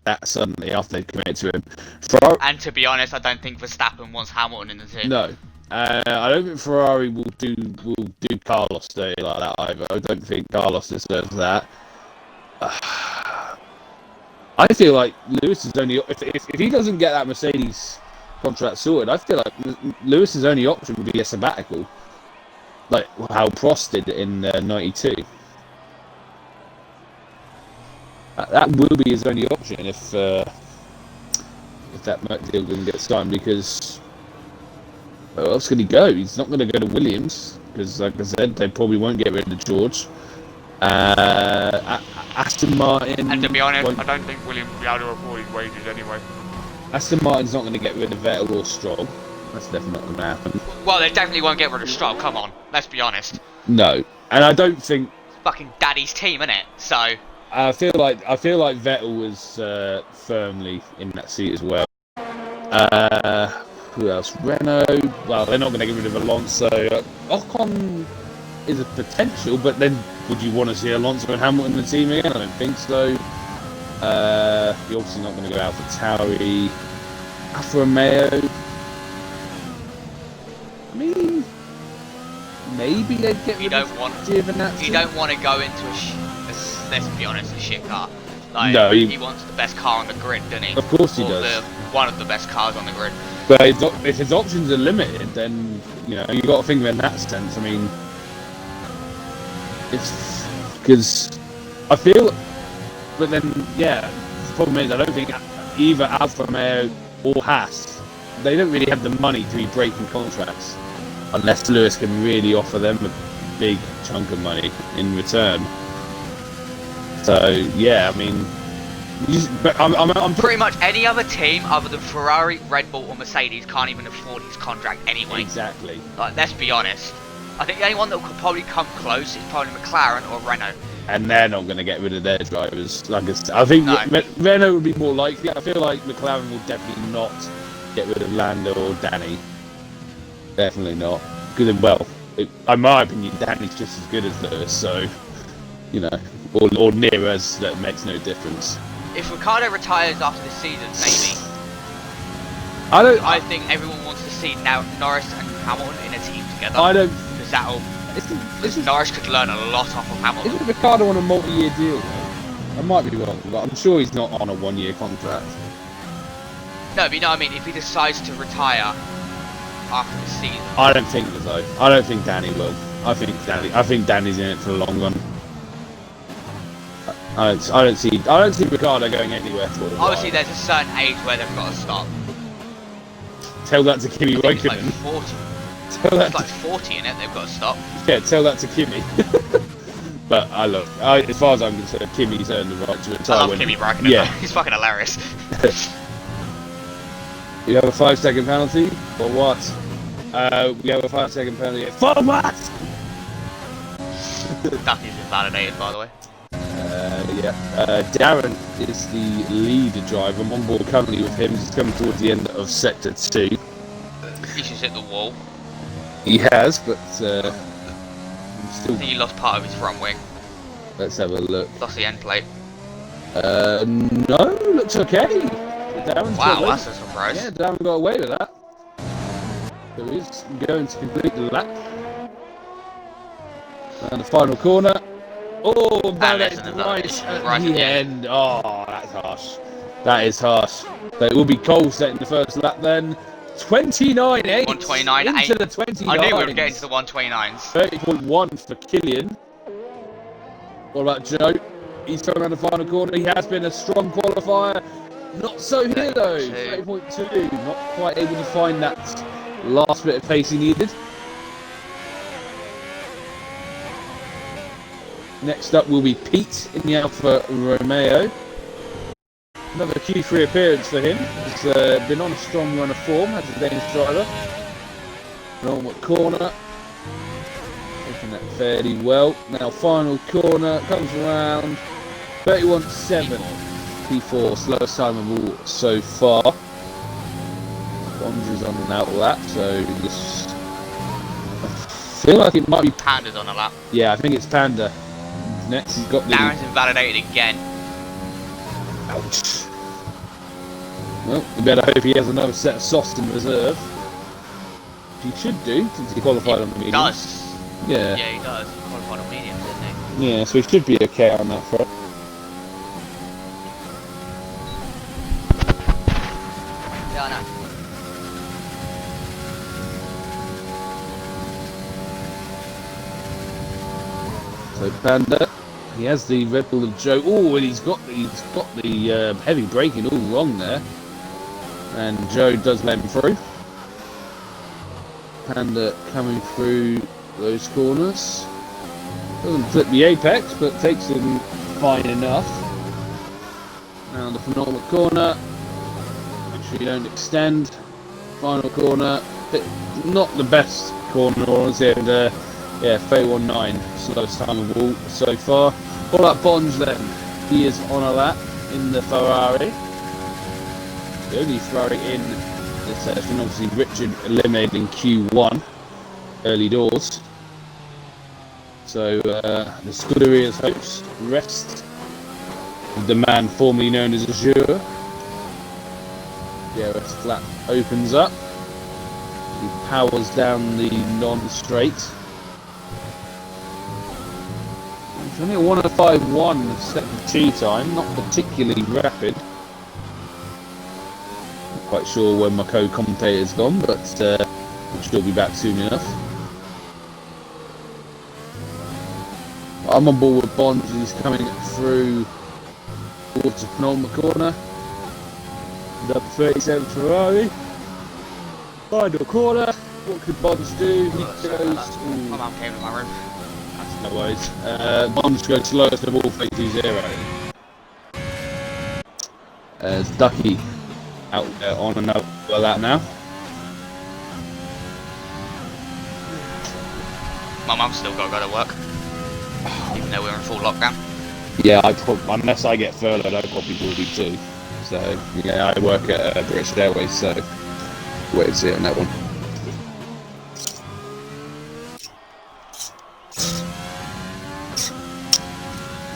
that suddenly after they've committed to him. And to be honest, I don't think Verstappen wants Hamilton in the team. No. I don't think Ferrari will do Carlos Day like that either. I don't think Carlos deserves that. I feel like Lewis is only if he doesn't get that Mercedes contract sorted. I feel like Lewis's only option would be a sabbatical, like how Prost did in '92. That will be his only option if that deal doesn't get signed, because where else can he go? He's not going to go to Williams because, like I said, they probably won't get rid of George. Aston Martin. And to be honest, I don't think Williams will be able to afford his wages anyway. Aston Martin's not going to get rid of Vettel or Stroll. That's definitely not going to happen. Well, they definitely won't get rid of Stroll. Come on, let's be honest. No, and I don't think. It's fucking Daddy's team, innit? So. I feel like Vettel was firmly in that seat as well. Who else? Renault. Well, they're not going to get rid of Alonso. Ocon is a potential, but then would you want to see Alonso and Hamilton in the team again? I don't think so. You're obviously not going to go out for Tauri. Alfa Romeo. I mean, maybe they'd get rid of Giovinazzi. You don't want to go into let's be honest, a shit car. Like, no, he wants the best car on the grid, doesn't he? Of course he does. One of the best cars on the grid. But if his options are limited, then you've got to think of it in that sense. I mean, it's because I feel, but then the problem is I don't think either Alfa Romeo or Haas, they don't really have the money to be breaking contracts unless Lewis can really offer them a big chunk of money in return. So I mean, but I'm pretty much any other team other than Ferrari, Red Bull, or Mercedes can't even afford his contract anyway. Exactly. Like, let's be honest. I think the only one that could probably come close is probably McLaren or Renault. And they're not going to get rid of their drivers. Like I think Renault would be more likely. I feel like McLaren will definitely not get rid of Lando or Danny. Definitely not. Because, in my opinion, Danny's just as good as Lewis. So, or near us, that makes no difference. If Ricciardo retires after this season, maybe. I think everyone wants to see now Norris and Hamilton in a team together. I don't. Because Norris could learn a lot off of Hamilton. Isn't Ricciardo on a multi-year deal, though? I might be wrong, but I'm sure he's not on a 1 year contract. No, but you know what I mean? If he decides to retire after the season. I don't think so. I don't think Danny will. I think Danny's in it for the long run. I don't see Ricciardo going anywhere for a while. Obviously, there's a certain age where they've got to stop. Tell that to Kimi Räikkönen. It's like 40. It's like 40 in it. They've got to stop. Yeah, tell that to Kimi. But as far as I'm concerned, Kimi's earned the right to retire. I love Kimi Räikkönen. Yeah, he's fucking hilarious. You have a 5-second penalty for what? We have a 5-second penalty for what? Ducky's invalidated, by the way. Darren is the lead driver. I'm on board currently with him. He's coming towards the end of sector 2. He's just hit the wall. He has, but still. I think he lost part of his front wing. Let's have a look. Lost the end plate. No, looks okay. Wow, that's a surprise. Yeah, Darren got away with that. So he's going to complete the lap. And the final corner. Oh, no, that is right at the end. Oh, that's harsh. That is harsh. So it will be Cole setting the first lap then. 29.8. 129.8. Into the 29s. I knew we were getting to the 129s. 30.1 for Killian. What about Joe? He's coming around the final corner. He has been a strong qualifier. Not so here though. 30.2. Not quite able to find that last bit of pace he needed. Next up will be Pete in the Alfa Romeo. Another Q3 appearance for him. He's been on a strong run of form as a Danish driver. Normal corner. Taking that fairly well. Now final corner, comes around. 31.7. P4, slowest time of all so far. Bonds is on and out of that, so this... I feel like it might be... Panda's on a lap. Yeah, I think it's Panda. Next he's got the... Darren's invalidated again. Ouch. Well, we better hope he has another set of softs in reserve. He should do, since he qualified on the mediums. He does. Yeah. Yeah, he does. He qualified on mediums, didn't he? Yeah, so he should be okay on that front. Yeah, I know. So Panda, he has the Red Bull of Joe. Oh, and he's got the heavy braking all wrong there, and Joe does let him through. Panda coming through those corners. Doesn't flip the apex, but takes him fine enough. Now the penultimate corner. Make sure you don't extend. Final corner. Not the best corner, honestly, and yeah, 31.9, slowest time of all so far. All that Bonds then, he is on a lap in the Ferrari. The only Ferrari in the session, obviously Richard eliminating Q1 early doors. So the Scuderia's hopes rest with the man formerly known as Azure. The DRS flap opens up. He powers down the non-straight. It's only a 1:05.1 second T time, not particularly rapid. Not quite sure when my co-commentator's gone, but I'm sure he'll be back soon enough. I'm on board with Bonds, he's coming through towards the penultimate corner. Number 37 Ferrari. Final corner. What could Bonds do? He goes. My mum came to my room. No worries. Bonds goes slowest of all 320. There's Ducky out there on another lap now. My mum's still got to go to work, even though we're in full lockdown. Yeah, unless I get furloughed, I probably will be too. So yeah, I work at British Airways, so wait and see on that one.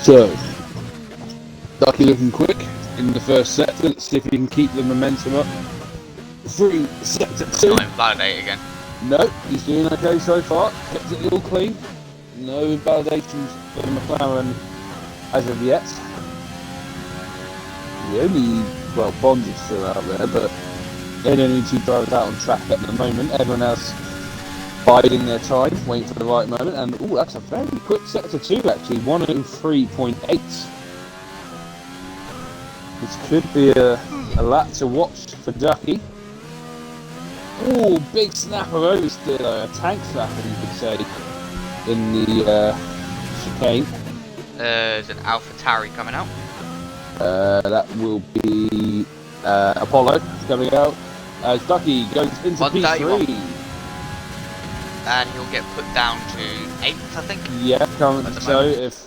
So, Ducky looking quick in the first sector. Let's see if he can keep the momentum up through sector 2. Not invalidated again. No, he's doing okay so far. Kept it all clean. No invalidations for the McLaren as of yet. The only, well, Bonds is still out there, but they're the only two drivers out on track at the moment. Everyone else biding their time, waiting for the right moment, and oh, that's a very quick sector 2 actually, 103.8. This could be a lap to watch for Ducky. Oh, big snap of oversteer, a tank snap, you could say, in the chicane. There's an AlphaTauri coming out. That will be Apollo coming out as Ducky goes into P3. And he'll get put down to 8th, I think. Yeah, currently so. If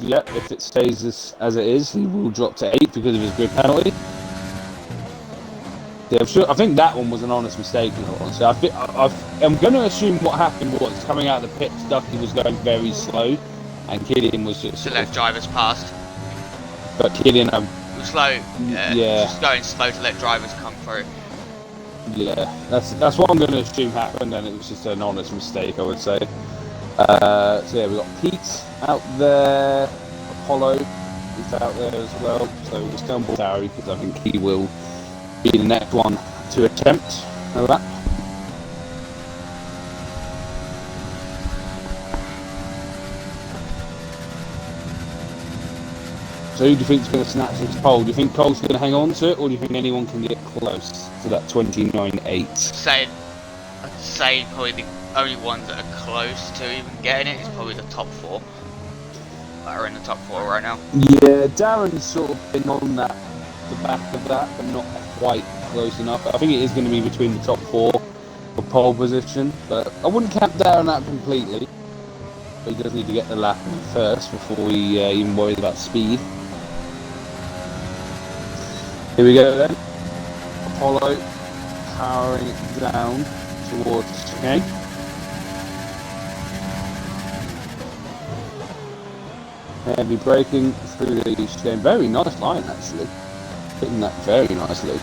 it stays as it is, he will drop to 8 because of his grid penalty. Yeah, I think that one was an honest mistake. Honestly, I'm going to assume what happened was coming out of the pits, Ducky was going very slow, and Killian was just to let drivers past. But Killian, slow. Just going slow to let drivers come through. Yeah, that's what I'm going to assume happened, and it was just an honest mistake, I would say. So yeah, we've got Pete out there, Apollo is out there as well, so we'll stay on board Harry, because I think he will be the next one to attempt a lap. So who do you think is going to snatch this pole? Do you think Cole's going to hang on to it, or do you think anyone can get close to that 29.8? I'd say probably the only ones that are close to even getting it is probably the top 4 that are in the top 4 right now. Yeah, Darren's sort of been on the back of that, but not quite close enough. I think it is going to be between the top 4 for pole position, but I wouldn't count Darren out completely. But he does need to get the lap in first before we even worry about speed. Here we go then. Apollo powering down towards the chicane. Heavy braking through the chicane. Very nice line actually. Hitting that very nicely.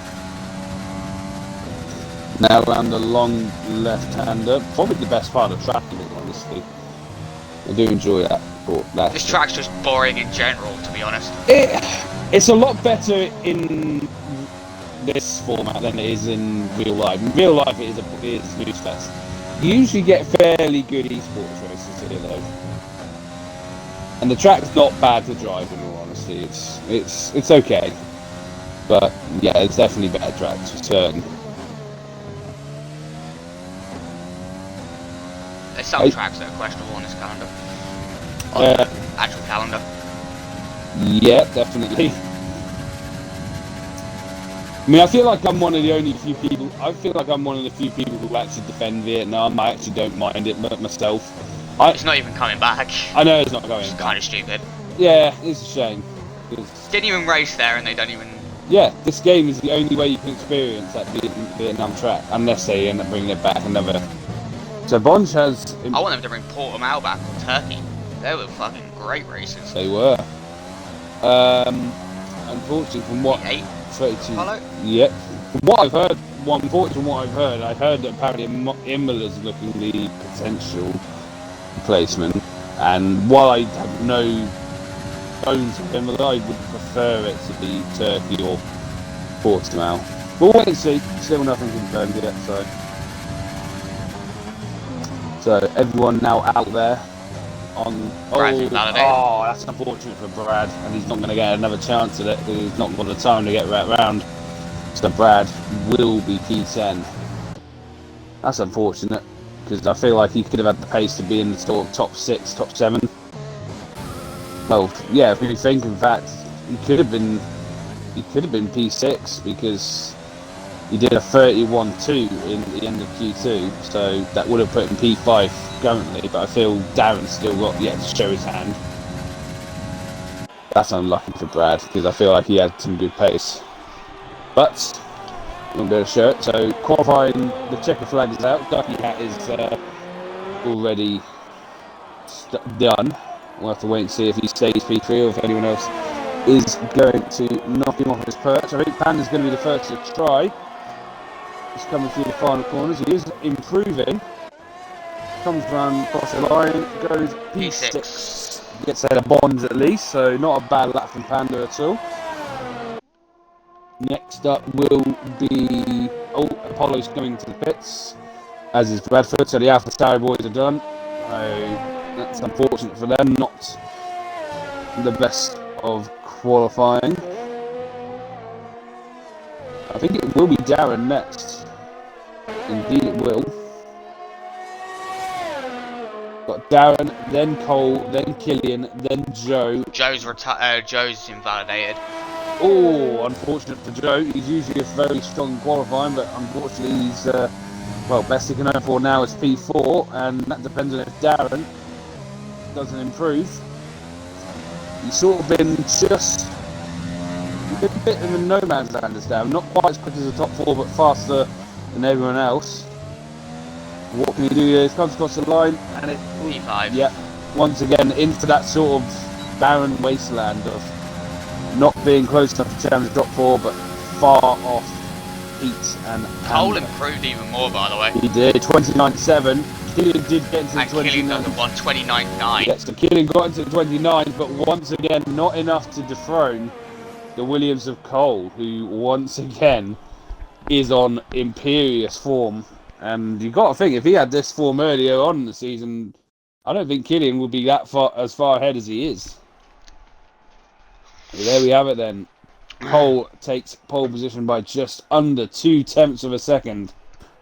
Now around the long left-hander. Probably the best part of the track, honestly. I do enjoy that. This track's just boring in general, to be honest. It's a lot better in this format than it is in real life. In real life, it is News Fest. You usually get fairly good esports races here, though. And the track's not bad to drive, in all honesty. It's okay. But, yeah, it's definitely better tracks, for certain. There's some tracks that are questionable on this calendar. On the actual calendar. Yeah, definitely. I mean, I feel like I'm one of the few people who actually defend Vietnam. I actually don't mind it myself. It's not even coming back. I know it's not going back. It's kind of stupid. Yeah, it's a shame. Didn't even race there and they don't even... Yeah, this game is the only way you can experience that Vietnam track, unless they end up bringing it back another... So Bonge has... I want them to bring Portimao back or Turkey. They were fucking great races. They were. Unfortunately, from what... 32. Hello? Yep. From what I've heard, I heard that apparently Imola's looking the potential replacement. And while I have no bones of Imola, I would prefer it to be Turkey or Portimao. But we'll wait and see. Still nothing confirmed yet, So everyone now out there on... Oh, that's unfortunate for Brad, and he's not going to get another chance at it. He's not got the time to get right round. So Brad will be P10. That's unfortunate, because I feel like he could have had the pace to be in the sort of top 6, top 7. Well, yeah, if you think, in fact, he could have been P6, because he did a 31.2 in the end of Q2, so that would have put him P5 currently, but I feel Darren's still got yet to show his hand. That's unlucky for Brad, because I feel like he had some good pace. But, I'm going to be able to show it. So, qualifying, the checker flag is out, Ducky Hat is already done. We'll have to wait and see if he stays P3 or if anyone else is going to knock him off his perch. I think Panda's going to be the first to try. He's coming through the final corners. He is improving. Comes around across the line, goes P6. Gets ahead of Bonds at least, so not a bad lap from Panda at all. Next up will be... Oh, Apollo's coming to the pits, as is Bradford, so the Alpha Tauri boys are done. That's unfortunate for them, not the best of qualifying. I think it will be Darren next. Indeed it will. Got Darren, then Cole, then Killian, then Joe. Joe's invalidated. Oh, unfortunate for Joe. He's usually a very strong qualifying, but unfortunately he's, best he can hope for now is P4, and that depends on if Darren doesn't improve. He's sort of been just a bit in the no man's land this time. Not quite as quick as the top 4, but faster than everyone else. What can he do here? He comes across the line, and it... P5. Yeah, once again, into that sort of barren wasteland of not being close enough to challenge drop 4, but far off Pete and Cole improved even more, by the way. He did, 29.7. Killian did get into the 29. Killian got the 129.9. Yes, so Killian got into the 29, but once again, not enough to dethrone the Williams of Cole, who once again is on imperious form. And you got to think, if he had this form earlier on in the season, I don't think Killian would be as far ahead as he is. So there we have it then. Cole takes pole position by just under 0.2 of a second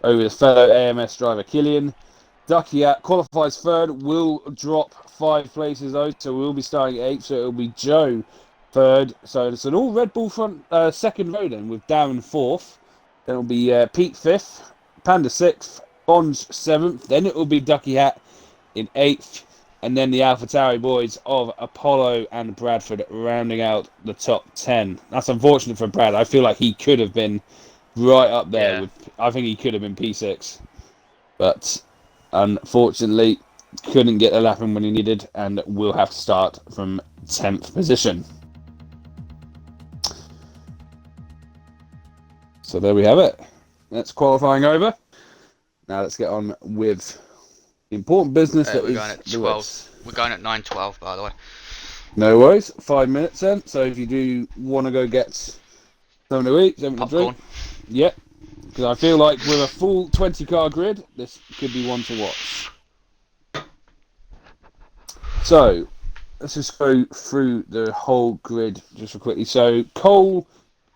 over his fellow AMS driver Killian. Ducky qualifies third, will drop 5 places though, so we'll be starting at 8th, so it'll be Joe third. So it's an all Red Bull front second row then, with Darren 4th. Then it'll be Pete 5th, Panda 6th, Bonds 7th, then it will be Ducky Hat in 8th, and then the AlphaTauri boys of Apollo and Bradford rounding out the top 10. That's unfortunate for Brad. I feel like he could have been right up there with. I think he could have been P6, but unfortunately couldn't get the lap in when he needed, and will have to start from 10th position. So there we have it. That's qualifying over. Now let's get on with the important business that we're is going at the 12. race. We're going at 9:12, by the way. No worries. 5 minutes then. So if you do want to go get something to eat, something Popcorn. to drink, yep. Because I feel like with a full 20-car grid, this could be one to watch. So let's just go through the whole grid just for quickly. So Cole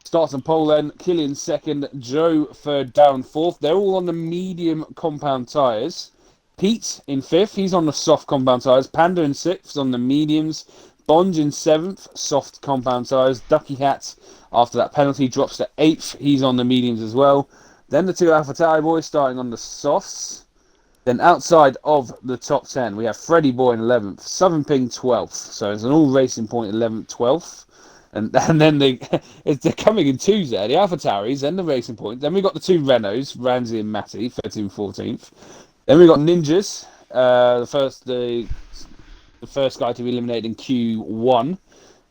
starts on pole then, Killian second, Joe third, down fourth. They're all on the medium compound tyres. Pete in fifth, he's on the soft compound tyres. Panda in sixth on the mediums. Bonge in seventh, soft compound tyres. Ducky Hat, after that penalty, drops to eighth. He's on the mediums as well. Then the two AlphaTauri boys starting on the softs. Then outside of the top 10, we have Freddie Boy in 11th, Southern Ping 12th. So it's an all racing point 11th, 12th. And then they're coming in twos there, the AlphaTauris, then the Racing Point. Then we got the two Renaults, Ramsey and Matty, 13th, 14th. Then we got Ninjas, the first guy to be eliminated in Q1.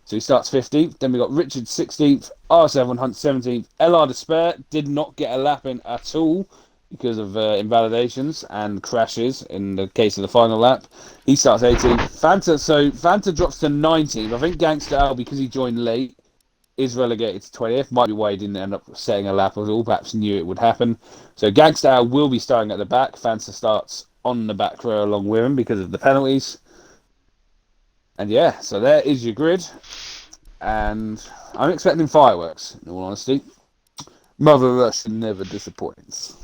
So he starts 15th. Then we got Richard 16th, R7 Hunt 17th. LR Despair did not get a lap in at all because of invalidations and crashes in the case of the final lap. He starts 18th. Fanta drops to 19th. I think Gangster Al, because he joined late, is relegated to 20th. Might be why he didn't end up setting a lap at all. Perhaps knew it would happen. So Gangster Al will be starting at the back. Fanta starts on the back row along with him because of the penalties. And yeah, so there is your grid. And I'm expecting fireworks, in all honesty. Mother Russia never disappoints.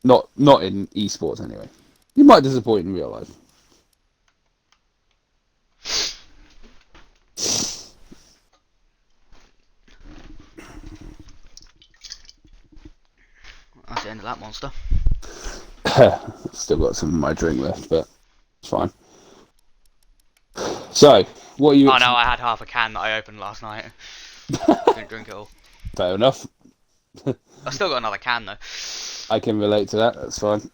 Not in esports, anyway. You might disappoint in real life. That's the end of that monster. Still got some of my drink left, but it's fine. So, what are you... Oh no, I had half a can that I opened last night. Didn't drink it all. Fair enough. I still got another can though. I can relate to that, that's fine.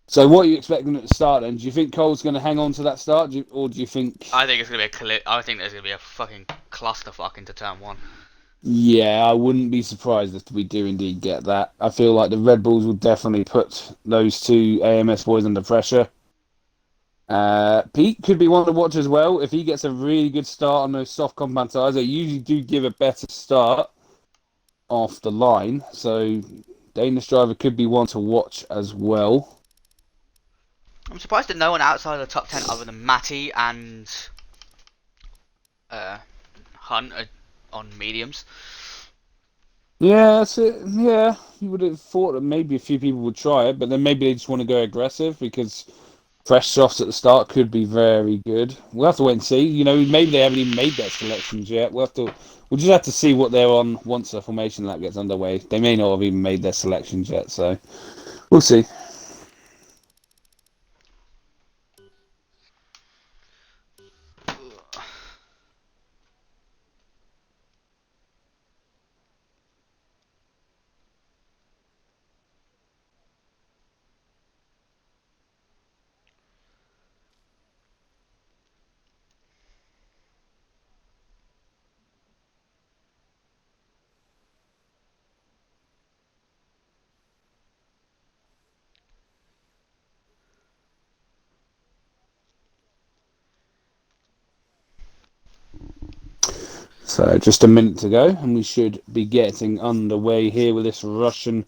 So what are you expecting at the start then? Do you think Cole's going to hang on to that start, or do you think... I think it's going to be I think there's going to be a fucking clusterfuck into turn one. Yeah, I wouldn't be surprised if we do indeed get that. I feel like the Red Bulls will definitely put those two AMS boys under pressure. Pete could be one to watch as well. If he gets a really good start on those soft compound tyres, they usually do give a better start off the line. So Danish driver could be one to watch as well. I'm surprised that no one outside of the top 10 other than Matty and Hunt are on mediums. Yeah, that's it. Yeah, you would have thought that maybe a few people would try it, but then maybe they just want to go aggressive because fresh softs at the start could be very good. We'll have to wait and see. You know, maybe they haven't even made their selections yet. We'll just have to see what they're on once the formation lap gets underway. They may not have even made their selections yet, so we'll see. So just a minute to go, and we should be getting underway here with this Russian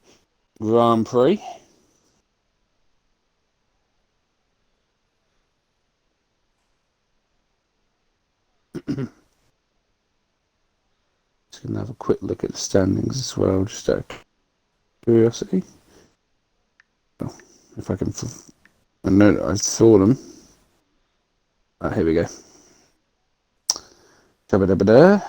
Grand Prix. Just going to have a quick look at the standings as well, just out of curiosity. Oh, if I can... I know I saw them. Here we go. Da-ba-da-ba-da.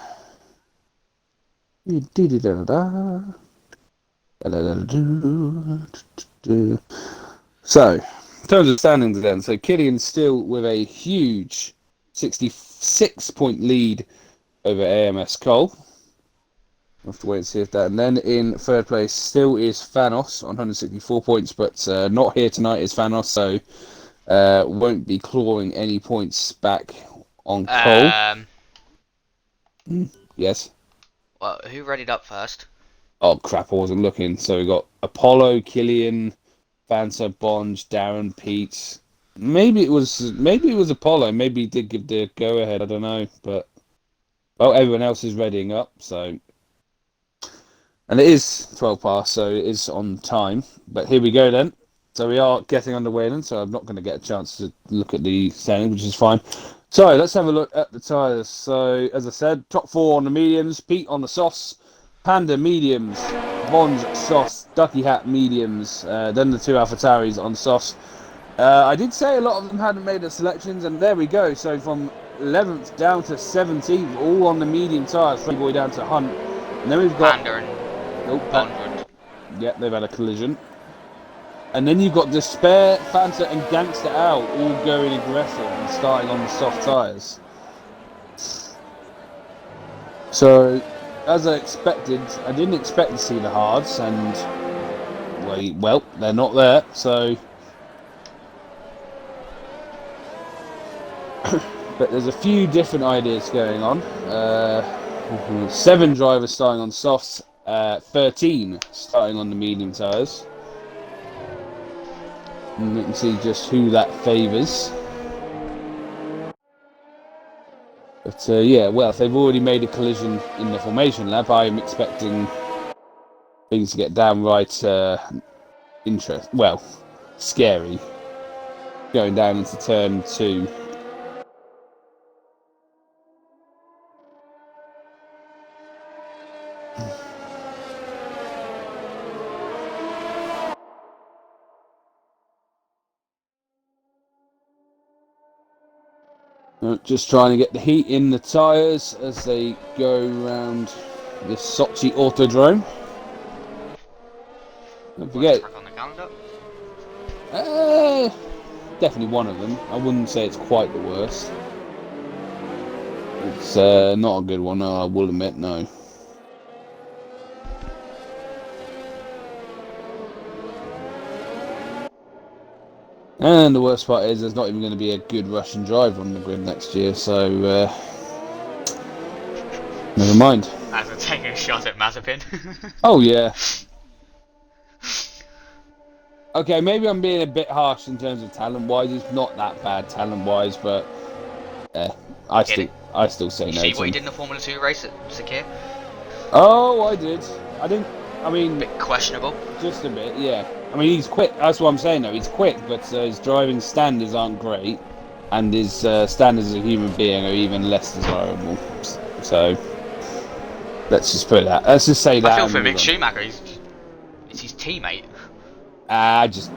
So, in terms of standings then, so Killian still with a huge 66-point lead over AMS Cole. We'll have to wait and see if that. And then in third place still is Thanos on 164 points, but not here tonight is Thanos, so won't be clawing any points back on Cole. Yes. Well, who readied up first? Oh crap! I wasn't looking. So we got Apollo, Killian, Fanta, Bonge, Darren, Pete. Maybe it was Apollo. Maybe he did give the go ahead. I don't know, but well, everyone else is readying up. So, and it is 12 past, so it is on time. But here we go then. So we are getting underway then. So I'm not going to get a chance to look at the standing, which is fine. So let's have a look at the tyres. So as I said, top 4 on the mediums, Pete on the softs, Panda mediums, Bonge softs, Ducky Hat mediums, then the 2 AlphaTauris on softs. I did say a lot of them hadn't made the selections, and there we go. So from 11th down to 17th, all on the medium tyres, Boy down to Hunt. And then we've got Panda and Bondred. Yeah, they've had a collision. And then you've got Despair, Fanta, and Gangster Owl all going aggressive and starting on the soft tyres. So, as I expected, I didn't expect to see the hards, and well, they're not there. So, but there's a few different ideas going on. 7 drivers starting on softs, 13 starting on the medium tyres. And we can see just who that favours. But yeah, well, if they've already made a collision in the formation lap, I'm expecting things to get downright scary going down into turn 2. Just trying to get the heat in the tyres as they go around this Sochi Autodrome. Don't forget. On the calendar? Definitely one of them. I wouldn't say it's quite the worst. It's not a good one, no, I will admit, no. And the worst part is there's not even going to be a good Russian driver on the grid next year, so never mind. As a taking a shot at Mazepin. Oh yeah. Okay, maybe I'm being a bit harsh in terms of talent-wise. It's not that bad talent-wise, but I still say no. You see what he did in the Formula 2 race at Sakir? Oh, I did. I mean, A bit questionable. Just a bit, yeah. I mean, he's quick. That's what I'm saying, though. He's quick, but his driving standards aren't great, and his standards as a human being are even less desirable. So let's just put that. Let's just say that. I feel for Mick Schumacher. It's his teammate. Just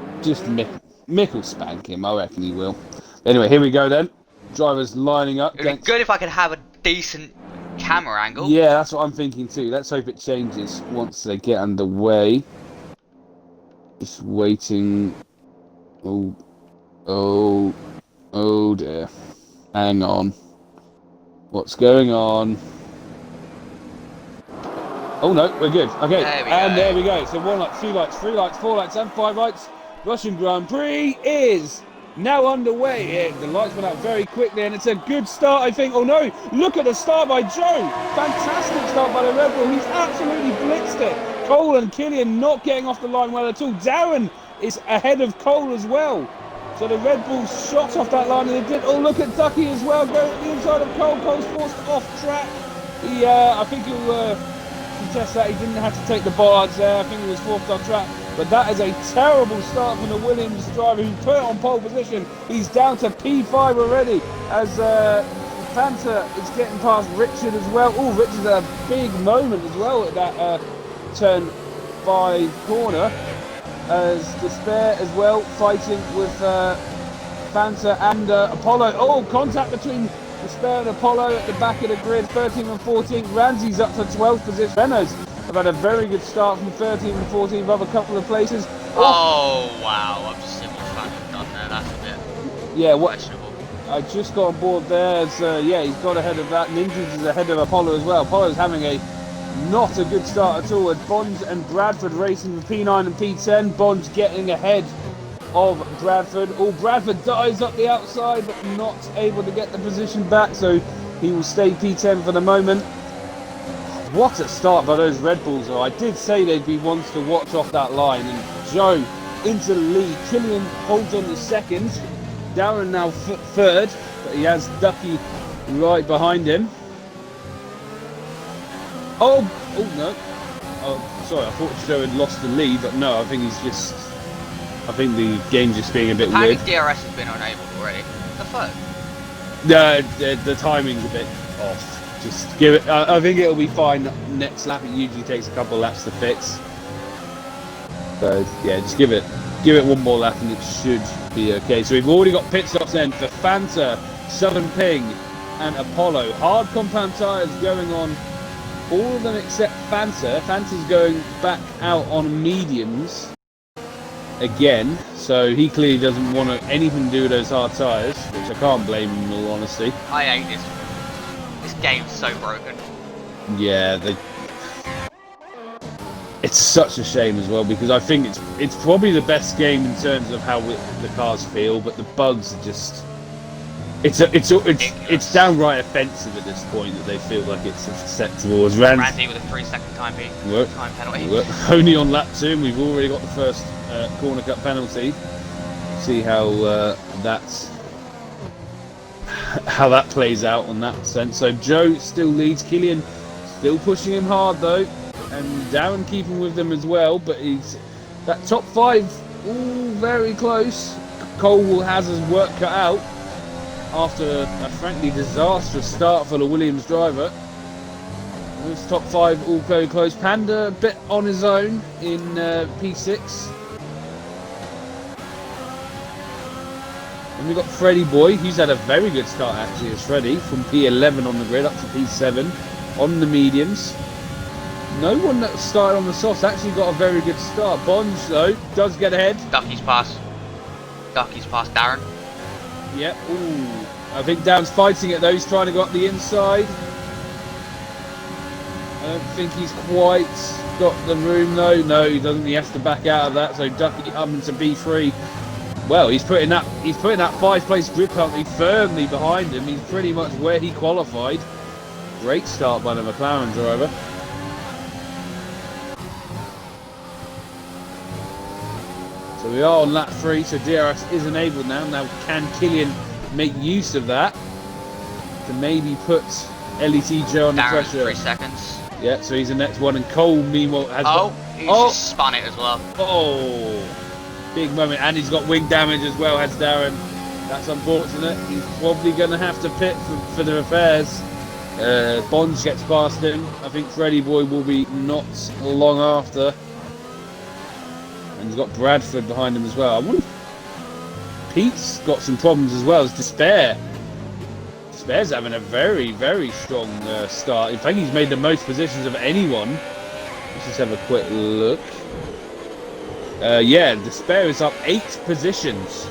Mick will spank him. I reckon he will. Anyway, here we go then. Drivers lining up. It'd be good if I could have a decent camera angle. Yeah, that's what I'm thinking too. Let's hope it changes once they get underway. Just waiting. Oh dear. Hang on. What's going on? Oh no, we're good. Okay, there we go. So 1 light, 2 lights, 3 lights, 4 lights, and 5 lights. Russian Grand Prix is now underway here. The lights went out very quickly, and it's a good start, I think. Oh no, look at the start by Joe. Fantastic start by the Red Bull. He's absolutely blitzed it. Cole and Killian not getting off the line well at all. Darren is ahead of Cole as well. So the Red Bulls shot off that line, and they did. Oh, look at Ducky as well, going at the inside of Cole. Cole's forced off track. I think he'll contest that. He didn't have to take the bollards there. I think he was forced off track. But that is a terrible start from the Williams driver who put it on pole position. He's down to P5 already as Fanta is getting past Richard as well. Oh, Richard's at a big moment as well at that turn 5 corner. As Despair as well, fighting with Fanta and Apollo. Oh, contact between Despair and Apollo at the back of the grid, 13 and 14. Ramsey's up to 12th position. Renault's have had a very good start from 13th and 14th above a couple of places. Oh wow, I'm just seeing what Fang's done there. That's a bit Yeah, what questionable. I just got on board there. So, yeah, he's got ahead of that. Ninjas is ahead of Apollo as well. Apollo's having not a good start at all. With Bonds and Bradford racing for P9 and P10. Bonds getting ahead of Bradford. Bradford dives up the outside, but not able to get the position back, so he will stay P10 for the moment. What a start by those Red Bulls, though. I did say they'd be ones to watch off that line. And Joe into the lead. Killian holds on to second. Darren now third, but he has Ducky right behind him. Oh no. Oh, sorry, I thought Joe had lost the lead, but no, I think the game's just being a bit weird. DRS has been enabled already. The fuck? The timing's a bit off. Just give it. I think it'll be fine next lap. It usually takes a couple laps to fix. So yeah, just give it one more lap and it should be okay. So we've already got pit stops then for Fanta, Southern Ping, and Apollo. Hard compound tyres going on. All of them except Fanta. Fanta's going back out on mediums again, so he clearly doesn't want anything to do with those hard tyres, which I can't blame him in all honesty. I hate this. This game's so broken. Yeah, it's such a shame as well, because I think it's probably the best game in terms of how the cars feel, but the bugs are just it's downright offensive at this point that they feel like it's acceptable. As Randy with a 3-second time penalty. Only on lap 2, and we've already got the first corner cut penalty. See how that plays out on that sense. So Joe still leads. Killian still pushing him hard though, and Darren keeping with them as well. But he's that top 5 all very close. Cole has his work cut out after a frankly disastrous start for the Williams driver. Those top 5 all very close. Panda a bit on his own in P6. And we've got Freddie Boy, who's had a very good start actually as Freddie, from P11 on the grid up to P7 on the mediums. No one that started on the softs actually got a very good start. Bonds though does get ahead. Ducky's past Darren. Yep. Ooh. I think Darren's fighting it though. He's trying to go up the inside. I don't think he's quite got the room though. No, he doesn't. He has to back out of that. So Ducky up into B3. Well, he's putting that 5th place grid penalty firmly behind him. He's pretty much where he qualified. Great start by the McLaren driver. So we are on lap 3, so DRS is enabled now. Now can Killian make use of that to maybe put LET Joe under pressure? 3 seconds. Yeah, so he's the next one, and Cole meanwhile has he's just spun it as well. Oh, big moment, and he's got wing damage as well, has Darren. That's unfortunate. He's probably going to have to pit for the repairs. Bonds gets past him. I think Freddie Boy will be not long after. And he's got Bradford behind him as well. I wonder if Pete's got some problems as well as Despair. Despair's having a very, very strong start. In fact, he's made the most positions of anyone. Let's just have a quick look. Yeah, Despair is up 8 positions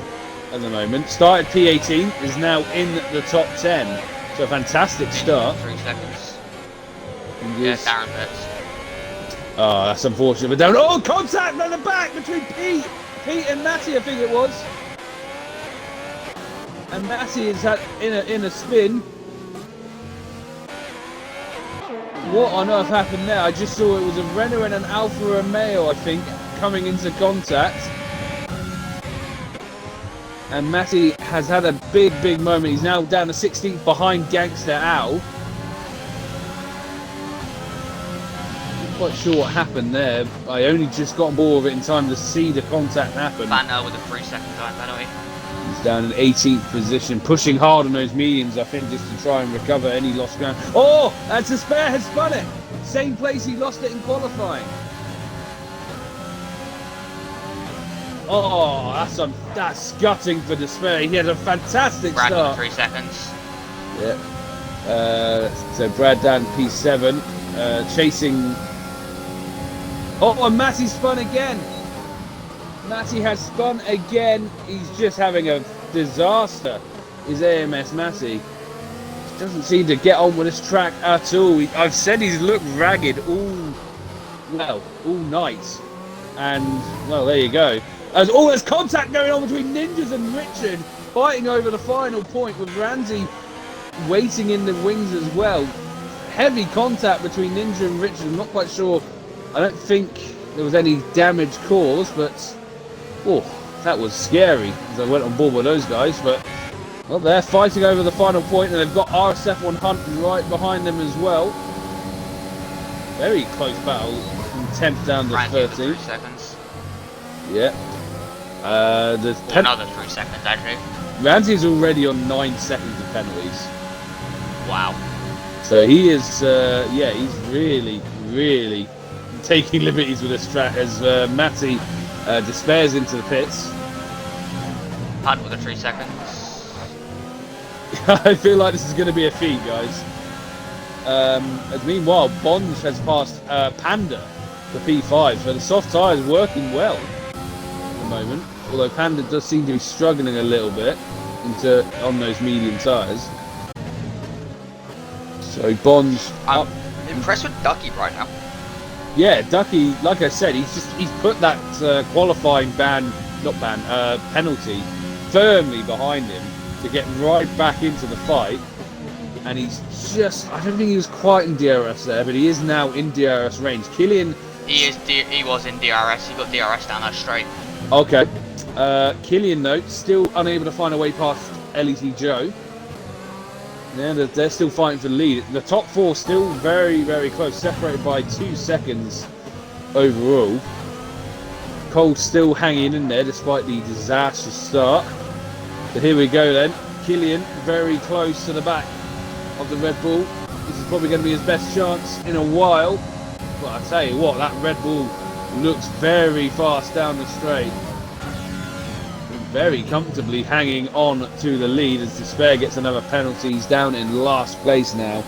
at the moment. Started P18, is now in the top 10. So a fantastic start. 3 seconds. Yeah, Darren Pitts. Oh, that's unfortunate. But down. Oh, contact at the back between Pete and Matty, I think it was. And Matty is in a spin. What on earth happened there? I just saw it was a Renault and an Alfa Romeo, I think, coming into contact. And Matty has had a big, big moment. He's now down to 16th behind Gangster Al. Not quite sure what happened there. I only just got on board with it in time to see the contact happen. Banner with a 3-second time penalty. He's down in 18th position, pushing hard on those mediums, I think, just to try and recover any lost ground. Oh, that's Despair has spun it. Same place he lost it in qualifying. Oh, that's gutting for Despair. He had a fantastic start. 3 seconds. Yeah. So Brad down P7, chasing Oh, and Matty spun again. Matty has spun again. He's just having a disaster. Is AMS Matty. Doesn't seem to get on with this track at all. I've said he's looked ragged all night. And, well, there you go. There's contact going on between Ninjas and Richard, fighting over the final point with Ramsey waiting in the wings as well. Heavy contact between Ninja and Richard. I'm not quite sure. I don't think there was any damage caused, but that was scary as I went on board with those guys. But well, they're fighting over the final point, and they've got RSF on Hunt right behind them as well. Very close battle from 10th down to 13th. 3 seconds. Yeah. Another 3 seconds, actually. Ramsey's already on 9 seconds of penalties. Wow. So he is, he's really, really taking liberties with this track as Matty despairs into the pits. Hunt with the 3 seconds. I feel like this is going to be a feat, guys. Meanwhile, Bonds has passed Panda for P5, so the soft tyre is working well at the moment. Although Panda does seem to be struggling a little bit on those medium tyres. So Bonds I'm impressed with Ducky right now. Yeah, Ducky, like I said, he's put that qualifying penalty firmly behind him to get right back into the fight. And I don't think he was quite in DRS there, but he is now in DRS range. Killian... He was in DRS, he got DRS down that straight. Okay. Killian, though, still unable to find a way past LET Joe. Yeah, they're still fighting for the lead. The top 4 still very, very close, separated by 2 seconds overall. Cole's still hanging in there despite the disastrous start. But here we go then. Killian very close to the back of the Red Bull. This is probably going to be his best chance in a while. But I tell you what, that Red Bull looks very fast down the straight. Very comfortably hanging on to the lead as Despair gets another penalty. He's down in last place now,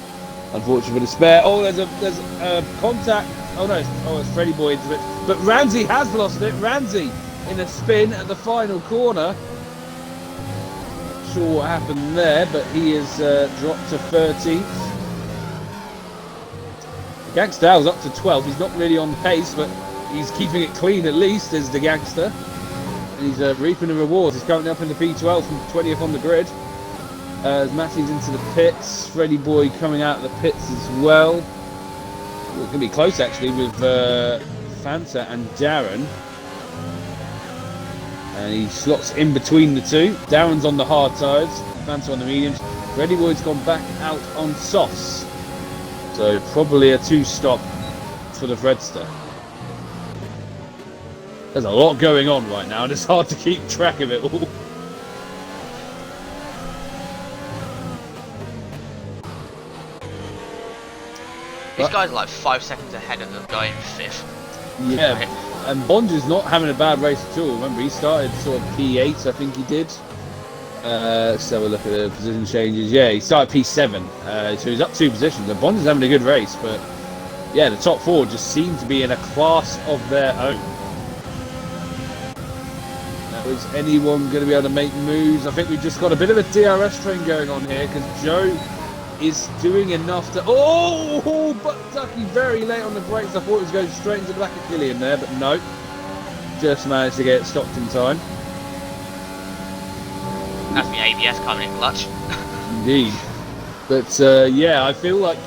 unfortunately for Despair. Oh, there's a contact. Oh no, it's Freddy Boy into it. But Ramsey has lost it. Ramsey in a spin at the final corner. Not sure what happened there, but he is dropped to 13th. Gangster was up to 12th. He's not really on pace, but he's keeping it clean at least as the Gangster. And he's reaping the rewards. He's currently up in the P12 from 20th on the grid. As Matty's into the pits. Freddy Boy coming out of the pits as well. It's going to be close actually with Fanta and Darren. And he slots in between the two. Darren's on the hard tyres. Fanta on the mediums. Freddy Boy's gone back out on softs. So probably a 2-stop for the Fredster. There's a lot going on right now and it's hard to keep track of it all. These guys are like 5 seconds ahead of the guy in 5th. Yeah, and Bond is not having a bad race at all. Remember, he started sort of P8, I think he did. Let's have a look at the position changes. Yeah, he started P7, so he's up 2 positions. And Bond is having a good race, but yeah, the top 4 just seem to be in a class of their own. Is anyone going to be able to make moves? I think we've just got a bit of a DRS train going on here because Joe is doing enough to... Oh, but Ducky very late on the brakes. I thought he was going straight into the back of Killian there, but no. Just managed to get it stopped in time. That's the ABS coming in clutch. Indeed. But yeah, I feel like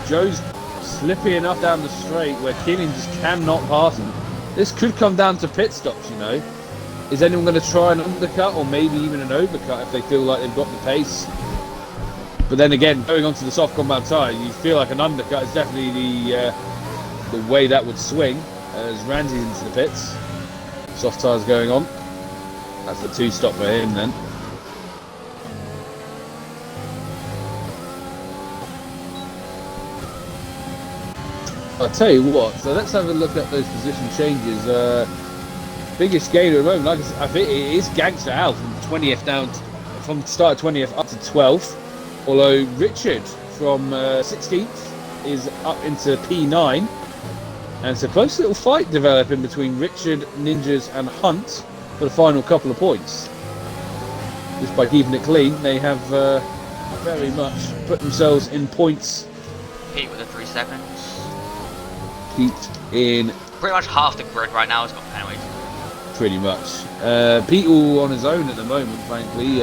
Joe's slippy enough down the straight where Killian just cannot pass him. This could come down to pit stops, you know. Is anyone going to try an undercut or maybe even an overcut if they feel like they've got the pace? But then again, going onto the soft compound tyre, you feel like an undercut is definitely the way that would swing as Randy's into the pits. Soft tyres going on. That's the 2-stop for him then. I'll tell you what, so let's have a look at those position changes. Biggest gain at the moment, like I think it is Gangster out from 20th down, from start of 20th up to 12th. Although Richard from 16th is up into P9. And it's a close little fight developing between Richard, Ninjas and Hunt for the final couple of points. Just by keeping it clean, they have very much put themselves in points. Pete with the 3 seconds. Pete in Pretty much half the grid right now has got penalties. pretty much. Pete all on his own at the moment, frankly.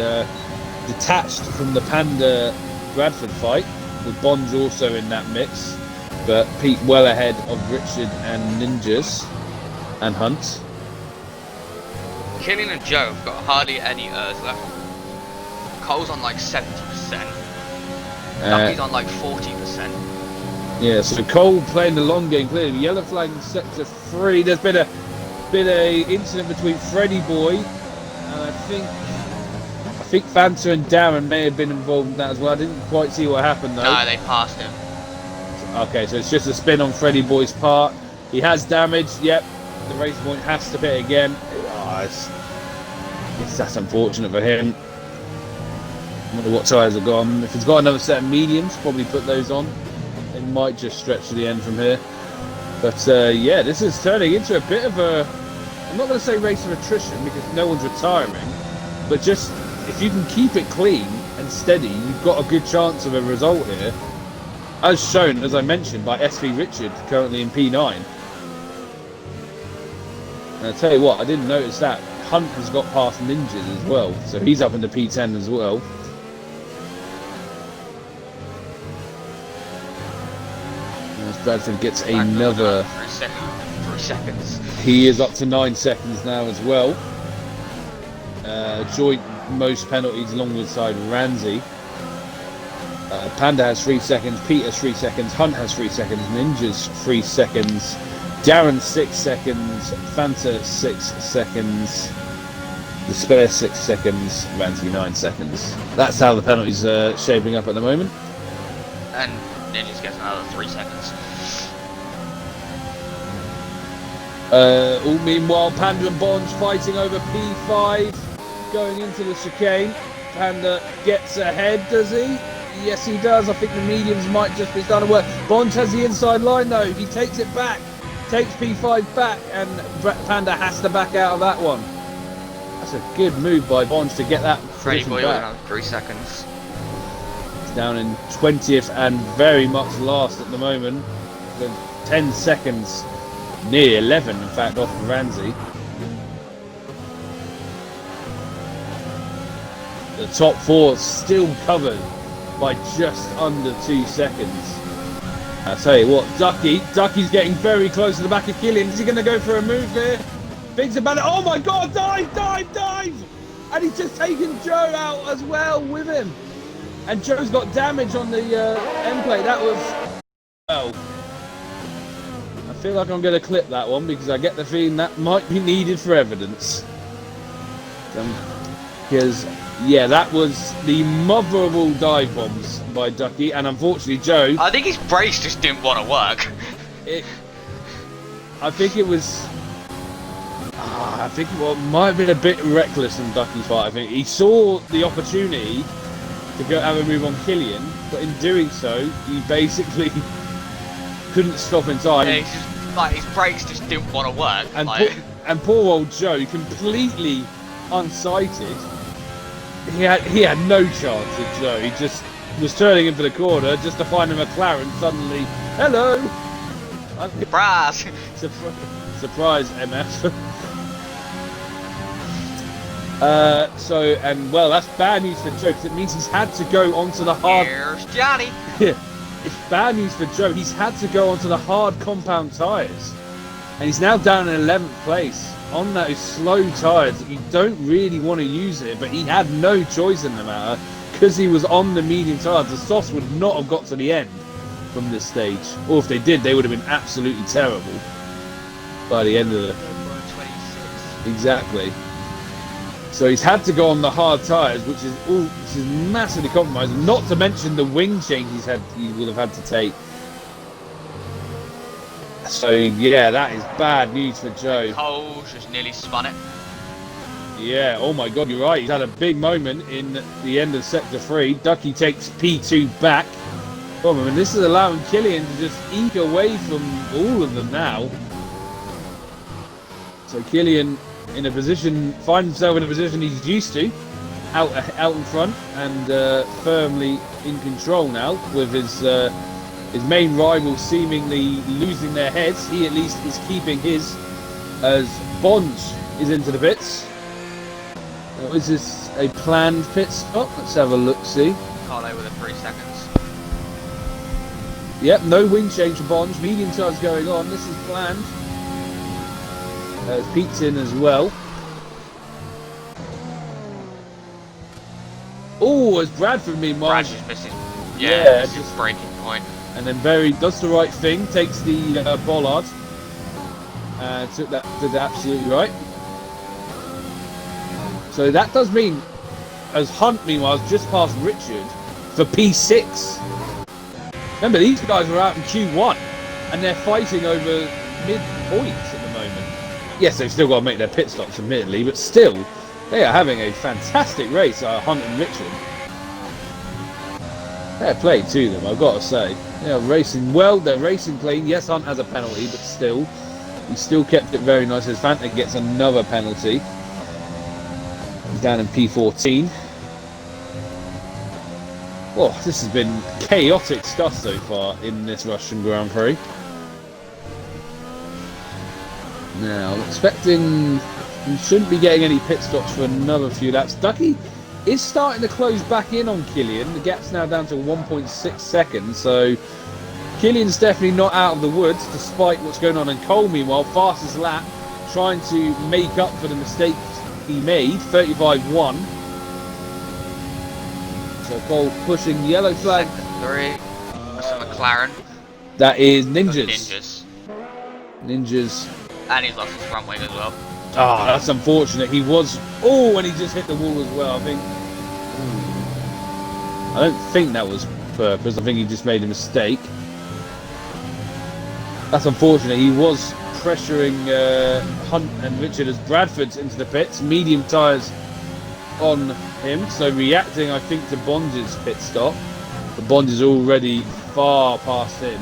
Detached from the Panda Bradford fight, with Bonds also in that mix. But Pete well ahead of Richard and Ninjas and Hunt. Killian and Joe have got hardly any left. Cole's on like 70%. Ducky's on like 40%. Yeah, so Cole playing the long game clearly. Yellow flag in sector 3. There's been a incident between Freddy Boy and I think Fanta and Darren may have been involved in that as well. I didn't quite see what happened though. No, they passed him. Okay, so it's just a spin on Freddy Boy's part. He has damage. Yep, the race point has to pit again. That's unfortunate for him. I wonder what tyres are gone. If he's got another set of mediums, probably put those on. They might just stretch to the end from here. But yeah, this is turning into a bit of a, I'm not going to say race of attrition because no one's retiring, but just if you can keep it clean and steady, you've got a good chance of a result here. As shown, as I mentioned, by SV Richard, currently in P9. And I'll tell you what, I didn't notice that. Hunt has got past Ninjas as well, so he's up into P10 as well. As Bradford gets another... 3 seconds. He is up to 9 seconds now as well. Joint most penalties alongside Ramsey. Panda has 3 seconds, Pete has 3 seconds, Hunt has 3 seconds, Ninja's 3 seconds, Darren 6 seconds, Fanta 6 seconds, the spare 6 seconds, Ramsey 9 seconds. That's how the penalties are shaping up at the moment. And Ninjas gets another 3 seconds. All meanwhile, Panda and Bonds fighting over P5, going into the chicane. Panda gets ahead, does he? Yes, he does. I think the mediums might just be starting to work. Bonds has the inside line though. He takes it back, takes P5 back, and Panda has to back out of that one. That's a good move by Bonds to get that Freddy Boy with back. another 3 seconds. He's down in 20th and very much last at the moment. The 10 seconds, near 11 in fact, off of Ramsey. The top 4 still covered by just under 2 seconds. I'll tell you what, Ducky's getting very close to the back of Killian. Is he going to go for a move here? Thinks about it. Oh my God, dive! And he's just taken Joe out as well with him. And Joe's got damage on the end plate. That was, well, I feel like I'm going to clip that one because I get the feeling that might be needed for evidence. Because yeah, that was the mother of all dive bombs by Ducky, and unfortunately Joe... I think his brakes just didn't want to work. I think it was... I think it might have been a bit reckless from Ducky's part. I think he saw the opportunity to go have a move on Killian, but in doing so, he basically couldn't stop in time. Yeah, he's just, like, his brakes just didn't want to work. And, like... and poor old Joe, completely unsighted. He had no chance with Joe. He just was turning into the corner just to find a McLaren. Suddenly, hello! Surprise! Surprise, MF. And well, that's bad news for Joe because it means he's had to go onto the hard... Here's Johnny! Yeah, it's bad news for Joe. He's had to go onto the hard compound tyres. And he's now down in 11th place. On those slow tyres that you don't really want to use it, but he had no choice in the matter because he was on the medium tyres. The softs would not have got to the end from this stage, or if they did, they would have been absolutely terrible by the end of the... 26. Exactly. So he's had to go on the hard tyres, which is massively compromised. Not to mention the wing change he will have had to take. So yeah, that is bad news for Joe. Cole's just nearly spun it. Yeah, oh my God, you're right. He's had a big moment in the end of sector 3. Ducky takes P2 back Well, I mean, this is allowing Killian to just eke away from all of them now. So Killian in a position, finds himself in a position he's used to, out in front and firmly in control now with his main rival seemingly losing their heads. He at least is keeping his, as Bonds is into the pits. Now, is this a planned pit stop? Let's have a look, see. Can't over the 3 seconds. Yep, no wing change for Bonds. Medium tyres going on. This is planned. Pete's in as well. Oh, as Bradford meanwhile. Brad just misses. Yeah, just his breaking point. And then Berry does the right thing, takes the bollard. Did that absolutely right. So that does mean, as Hunt meanwhile has just passed Richard for P6. Remember, these guys were out in Q1 and they're fighting over mid-points at the moment. Yes, they've still got to make their pit stops, admittedly, but still, they are having a fantastic race, Hunt and Richard. Fair play to them, I've got to say. They are racing well, they're racing clean. Yes, Hunt has a penalty, but still, he still kept it very nice. As Fanta gets another penalty. He's down in P14. Oh, this has been chaotic stuff so far in this Russian Grand Prix. Now, I'm expecting we shouldn't be getting any pit stops for another few laps. Ducky is starting to close back in on Killian. The gap's now down to 1.6 seconds, so Killian's definitely not out of the woods, despite what's going on. And Cole, meanwhile, fastest lap, trying to make up for the mistakes he made, 35.1. So Cole pushing yellow flag. Second 3. That's a McLaren. That is Ninjas. Ninjas. And he's lost his front wing as well. Ah, that's unfortunate. He was... Oh, and he just hit the wall as well, I think. I don't think that was purpose. I think he just made a mistake. That's unfortunate. He was pressuring Hunt and Richard as Bradford's into the pits. Medium tyres on him. So reacting, I think, to Bonds' pit stop. But Bonds is already far past him.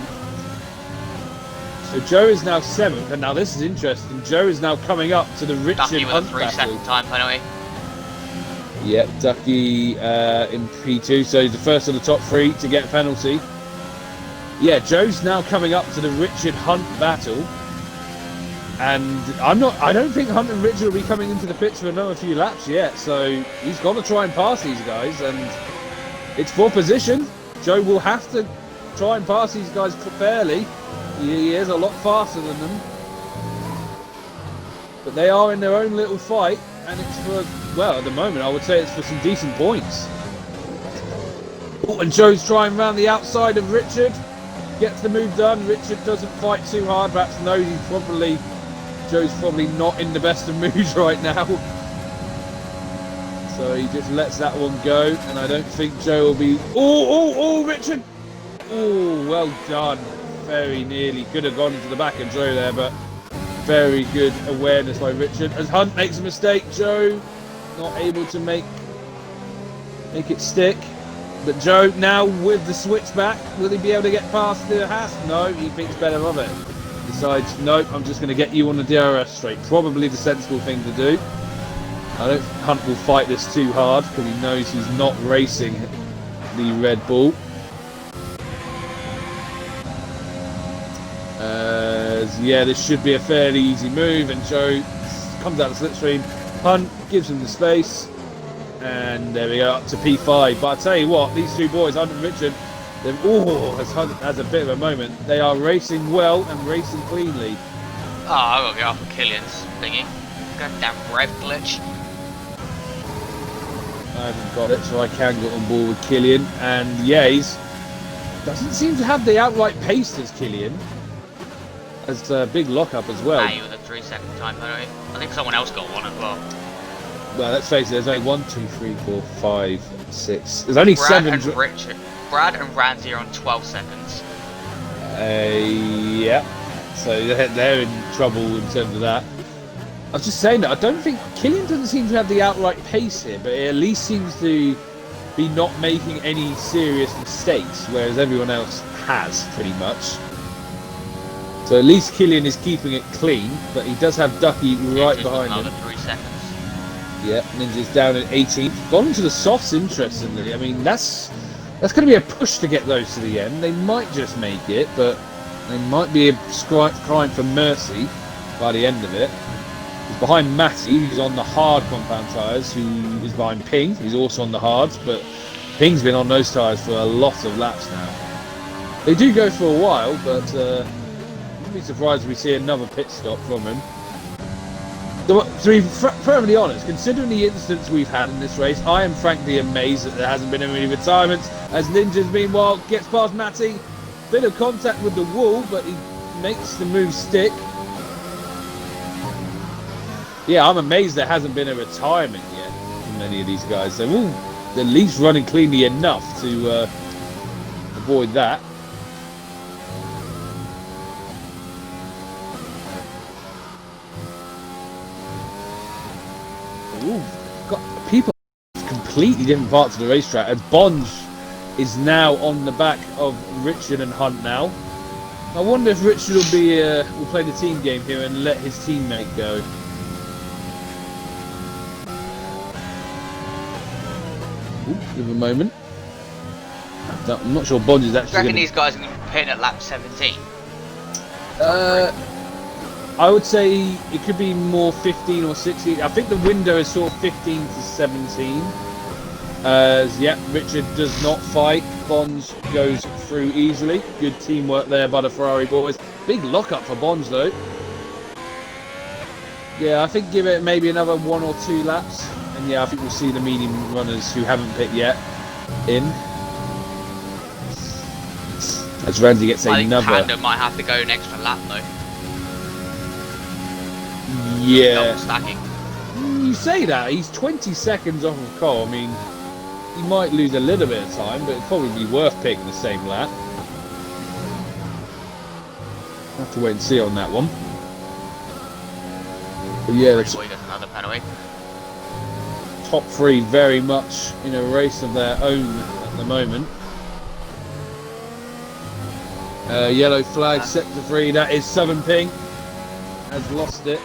So Joe is now 7th, and now this is interesting. Joe is now coming up to the Richard Ducky with Hunt a 3-second time penalty. Yep, Ducky in P2, so he's the first of the top 3 to get a penalty. Yeah, Joe's now coming up to the Richard Hunt battle, and I don't think Hunt and Richard will be coming into the pits for another few laps yet. So he's got to try and pass these guys, and it's for position. Joe will have to try and pass these guys fairly. He is a lot faster than them, but they are in their own little fight, and it's for, well, at the moment I would say it's for some decent points. Oh, and Joe's trying around the outside of Richard, gets the move done. Richard doesn't fight too hard, perhaps knows Joe's probably not in the best of moods right now, so he just lets that one go, and I don't think Joe will be... Oh, Richard! Oh, well done. Very nearly could have gone into the back of Joe there, but very good awareness by Richard. As Hunt makes a mistake, Joe not able to make it stick. But Joe now with the switchback, will he be able to get past the Haas? No, he thinks better of it. Decides, nope, I'm just going to get you on the DRS straight. Probably the sensible thing to do. I don't think Hunt will fight this too hard because he knows he's not racing the Red Bull. Yeah, this should be a fairly easy move, and Joe comes out of the slipstream. Hunt gives him the space, and there we go, up to P5. But I tell you what, these two boys, Hunt and Richard, as Hunt has a bit of a moment. They are racing well and racing cleanly. Oh, I gotta go off of Killian's thingy. Goddamn rev glitch. I haven't got it, so I can get on board with Killian, and yeah, he's doesn't seem to have the outright pace as Killian. As a big lockup as well. With a 3-second time penalty. I think someone else got one as well. Well, let's face it, there's only 1, 2, 3, 4, 5, 6. There's only Brad 7. And Richard. Brad and Ramsey are on 12 seconds. Yeah. So they're in trouble in terms of that. I was just saying that I don't think Killian doesn't seem to have the outright pace here, but it at least seems to be not making any serious mistakes, whereas everyone else has, pretty much. So at least Killian is keeping it clean, but he does have Ducky right behind him. Another 3 seconds. Yeah, Ninja's down at 18th. Gone into the softs, interestingly. I mean, that's going to be a push to get those to the end. They might just make it, but they might be crying for mercy by the end of it. He's behind Matty, who's on the hard compound tyres, who is behind Ping, who's also on the hards, but Ping's been on those tyres for a lot of laps now. They do go for a while, but I'd be surprised if we see another pit stop from him. To be perfectly honest, considering the incidents we've had in this race, I am frankly amazed that there hasn't been any retirements, as Ninja's meanwhile gets past Matty. Bit of contact with the wall, but he makes the move stick. Yeah, I'm amazed there hasn't been a retirement yet from many of these guys. They're all at least running cleanly enough to avoid that. Ooh, got people completely different parts of the racetrack, as Bonge is now on the back of Richard and Hunt now. I wonder if Richard will play the team game here and let his teammate go. Ooh, give a moment. I'm not sure Bonge is actually. I reckon these guys are going to be pitting at lap 17. I would say it could be more 15 or 16. I think the window is sort of 15 to 17. Yeah, Richard does not fight. Bonge goes through easily. Good teamwork there by the Ferrari boys. Big lockup for Bonge though. Yeah, I think give it maybe another 1 or 2 laps. And yeah, I think we'll see the medium runners who haven't pit yet in. As Randy gets another. I think Panda might have to go an extra lap though. Yeah. Stacking. You say that, he's 20 seconds off of Cole. I mean, he might lose a little bit of time, but it'd probably be worth picking the same lap. Have to wait and see on that one. But yeah, the Boy gets another penalty. top 3 very much in a race of their own at the moment. Yellow flag, sector 3, that is Southern Ping. Has lost it.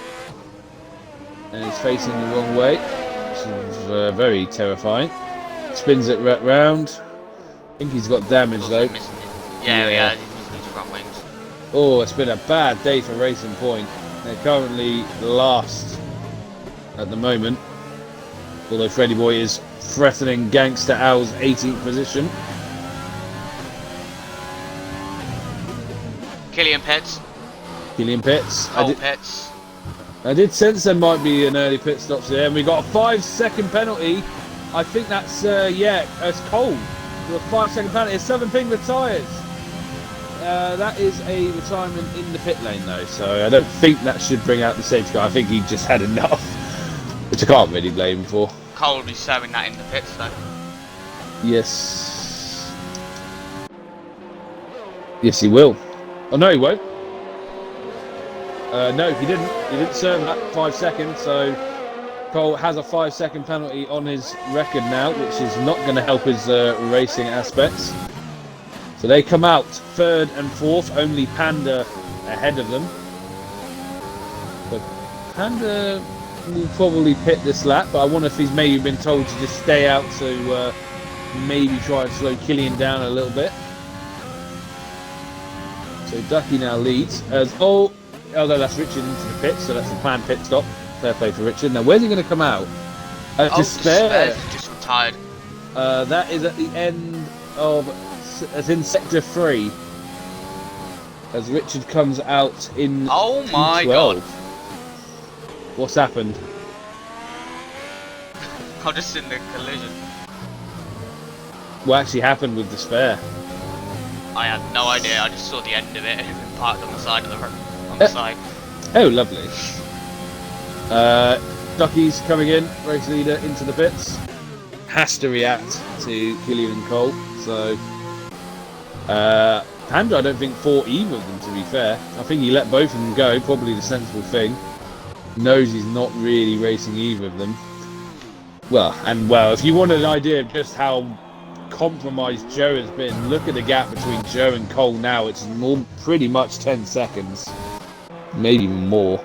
And he's facing the wrong way, which is very terrifying. Spins it right round. I think he's got damage though. Yeah, he's missing his front wings. Oh, it's been a bad day for Racing Point. They're currently last at the moment. Although Freddy Boy is threatening Gangster Al's 18th position. Killian pits. Killian pits. Cole pits. I did sense there might be an early pit stops there, and we got a 5-second penalty. I think that's it's Cole. With a 5-second penalty. Southern Ping retires. That is a retirement in the pit lane though, so I don't think that should bring out the safety car. I think he just had enough, which I can't really blame him for. Cole will be serving that in the pits though. Yes. Yes, he will. Oh no, he won't. No, he didn't. He didn't serve that 5 seconds, so Cole has a 5-second penalty on his record now, which is not going to help his racing aspects. So they come out 3rd and 4th, only Panda ahead of them. But Panda will probably pit this lap, but I wonder if he's maybe been told to just stay out to maybe try and slow Killian down a little bit. So Ducky now leads as although that's Richard into the pit, so that's the planned pit stop. Fair play for Richard. Now where's he going to come out? Despair. Just retired. That is at the end of, as in sector 3. As Richard comes out in. Oh my 12. god! What's happened? I'm just in the collision. What actually happened with Despair? I had no idea. I just saw the end of it and parked on the side of the road. On the side. Oh, lovely. Ducky's coming in, race leader into the pits. Has to react to Killian and Cole. So, Panda, I don't think fought either of them, to be fair. I think he let both of them go, probably the sensible thing. Knows he's not really racing either of them. Well, if you want an idea of just how compromised Joe has been, look at the gap between Joe and Cole now. It's pretty much 10 seconds, maybe more.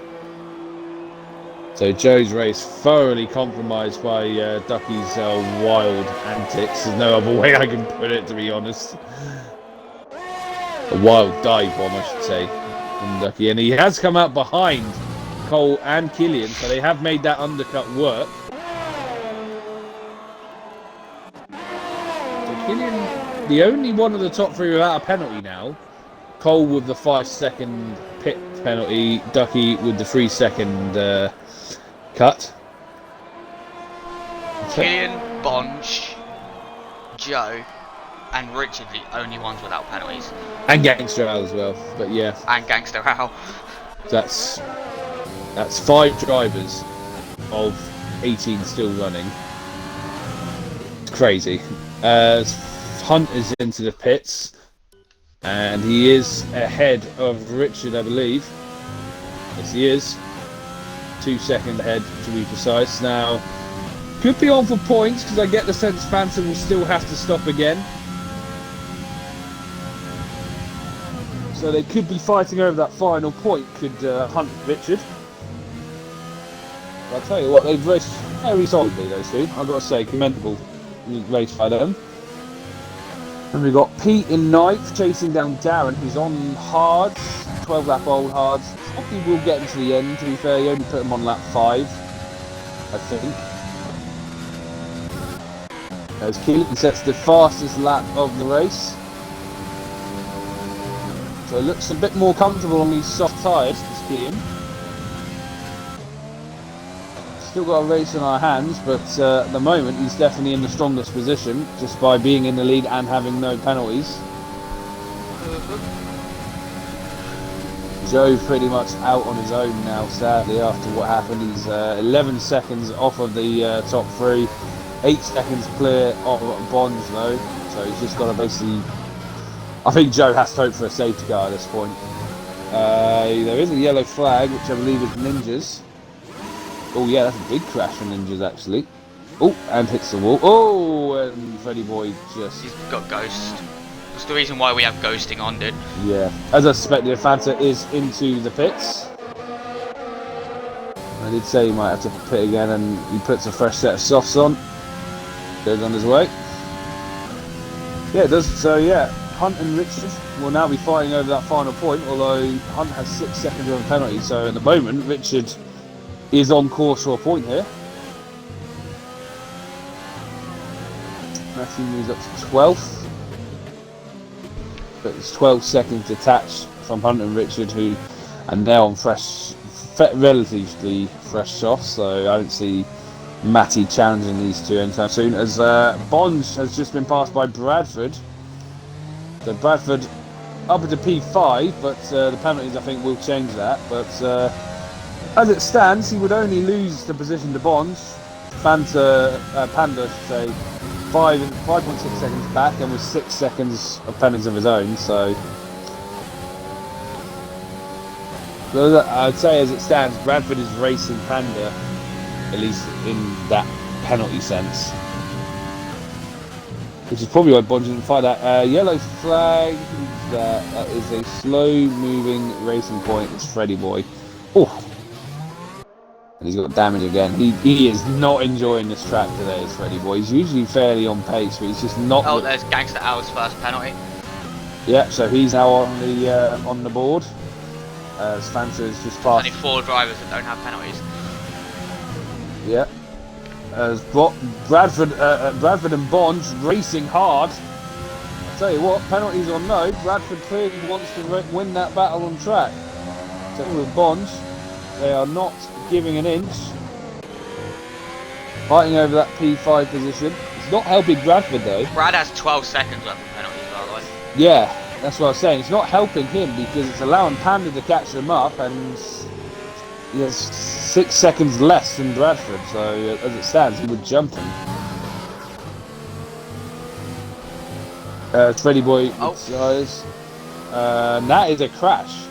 So Joe's race thoroughly compromised by Ducky's wild antics. There's no other way I can put it, to be honest. A wild dive bomb, I should say, from Ducky. And he has come out behind Cole and Killian, so they have made that undercut work. So Killian, the only one of the top three without a penalty now. Cole with the 5-second pit penalty, Ducky with the 3-second cut. Killian, Bonch, Joe, and Richard the only ones without penalties. And Gangster Al as well, but yeah. And Gangster Al. That's 5 drivers of 18 still running. It's crazy. Hunt is into the pits, and he is ahead of Richard, I believe. Yes, he is. 2 seconds ahead, to be precise. Now, could be on for points, because I get the sense Phantom will still have to stop again. So they could be fighting over that final point, could Hunt Richard. But I'll tell you what, they've raced very solidly, those two. I've got to say, commendable race by them. And we've got Pete in 9th, chasing down Darren, who's on hards, 12 lap old hards. Probably will get him to the end, to be fair. You only put him on lap 5, I think. As Keelan sets the fastest lap of the race. So it looks a bit more comfortable on these soft tyres to Keelan. Still got a race in our hands, but at the moment he's definitely in the strongest position, just by being in the lead and having no penalties. Joe pretty much out on his own now, sadly, after what happened. He's 11 seconds off of the top 3, 8 seconds clear of Bonds though, so he's just got to basically... I think Joe has to hope for a safety car at this point. There is a yellow flag, which I believe is Ninjas. Oh yeah, that's a big crash for Ninjas actually. Oh, and hits the wall. Oh, and Freddy Boy just... He's got Ghost. That's the reason why we have ghosting on, dude. Yeah, as I suspected, Fanta is into the pits. I did say he might have to pit again, and he puts a fresh set of softs on. Goes on his way. Yeah, it does. So yeah, Hunt and Richard will now be fighting over that final point, although Hunt has 6 seconds of a penalty, so at the moment Richard is on course for a point here. Matthew moves up to 12th. But it's 12 seconds detached from Hunt and Richard, and they're on relatively fresh softs, so I don't see Matty challenging these two anytime soon. As Bonds has just been passed by Bradford. So Bradford up into P5, but the penalties I think will change that. But as it stands, he would only lose the position to Bonds. Panda, should say, 5.6 seconds back, and with 6 seconds of penalties of his own. So I'd say, as it stands, Bradford is racing Panda, at least in that penalty sense. Which is probably why Bonds didn't fight that. Yellow flag, that is a slow-moving racing point. It's Freddy Boy. Oh. And he's got damage again. He is not enjoying this track today, is Freddy Boy. He's usually fairly on pace, but he's just not... Oh, there's Gangster Al's first penalty. Yeah, so he's now on the board. As Fanta has just passed... Only 4 drivers that don't have penalties. Yeah. As Bradford and Bonds racing hard. I'll tell you what, penalties or no, Bradford clearly wants to win that battle on track. Same with Bonds. They are not giving an inch. Fighting over that P5 position. It's not helping Bradford though. Brad has 12 seconds left of penalties, by the way. Yeah, that's what I was saying. It's not helping him because it's allowing Panda to catch him up, and he has 6 seconds less than Bradford, so as it stands he would jump him. Freddy Boy, guys. That is a crash.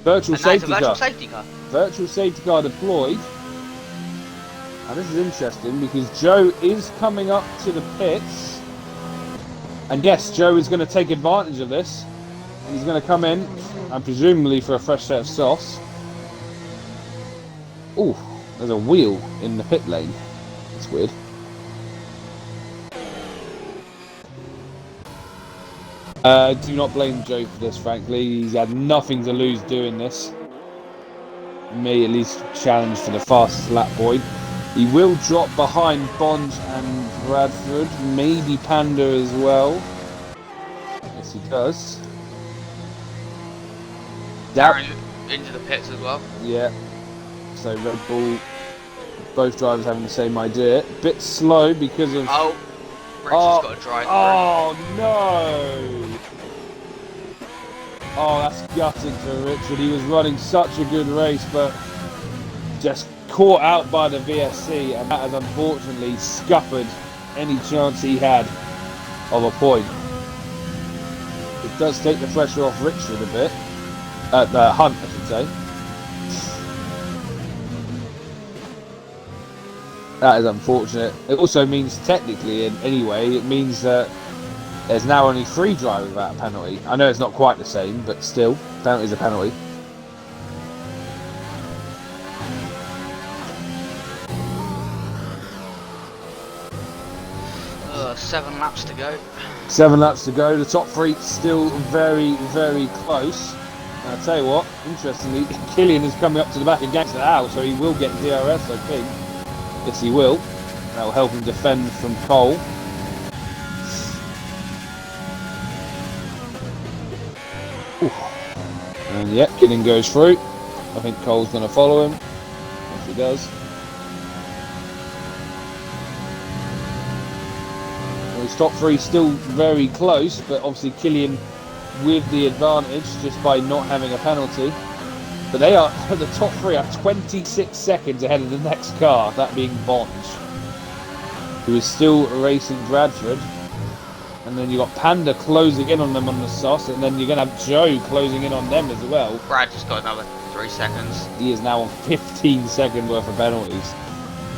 Virtual safety car. Safety car. Virtual safety car deployed. Now this is interesting because Joe is coming up to the pits. And yes, Joe is going to take advantage of this. And he's going to come in, and presumably for a fresh set of softs. Ooh, there's a wheel in the pit lane. That's weird. Do not blame Joe for this, frankly. He's had nothing to lose doing this. He may at least challenge for the fastest lap point. He will drop behind Bond and Bradford, maybe Panda as well. Yes, he does. Darren into the pits as well. Yeah. So Red Bull, both drivers having the same idea. Bit slow because of... Oh, Richard's got to drive through. Oh, no! Oh, that's gutting for Richard. He was running such a good race, but just caught out by the VSC, and that has unfortunately scuppered any chance he had of a point. It does take the pressure off Richard a bit. Hunt, I should say. That is unfortunate. It also means, technically, in any way, it means that there's now only 3 drivers without a penalty. I know it's not quite the same, but still, penalty is a penalty. Seven laps to go. 7 laps to go. The top 3 still very, very close. And I'll tell you what, interestingly, Killian is coming up to the back against the Al, so he will get DRS, I think. Yes, he will. That will help him defend from Cole. Ooh. And yep, Killian goes through. I think Cole's going to follow him. Yes, he does. Well, his top 3 still very close, but obviously Killian with the advantage just by not having a penalty. But they are, the top 3 are 26 seconds ahead of the next car, that being Bond, who is still racing Bradford. And then you've got Panda closing in on them on the sauce, and then you're going to have Joe closing in on them as well. Brad just got another 3 seconds. He is now on 15 seconds worth of penalties,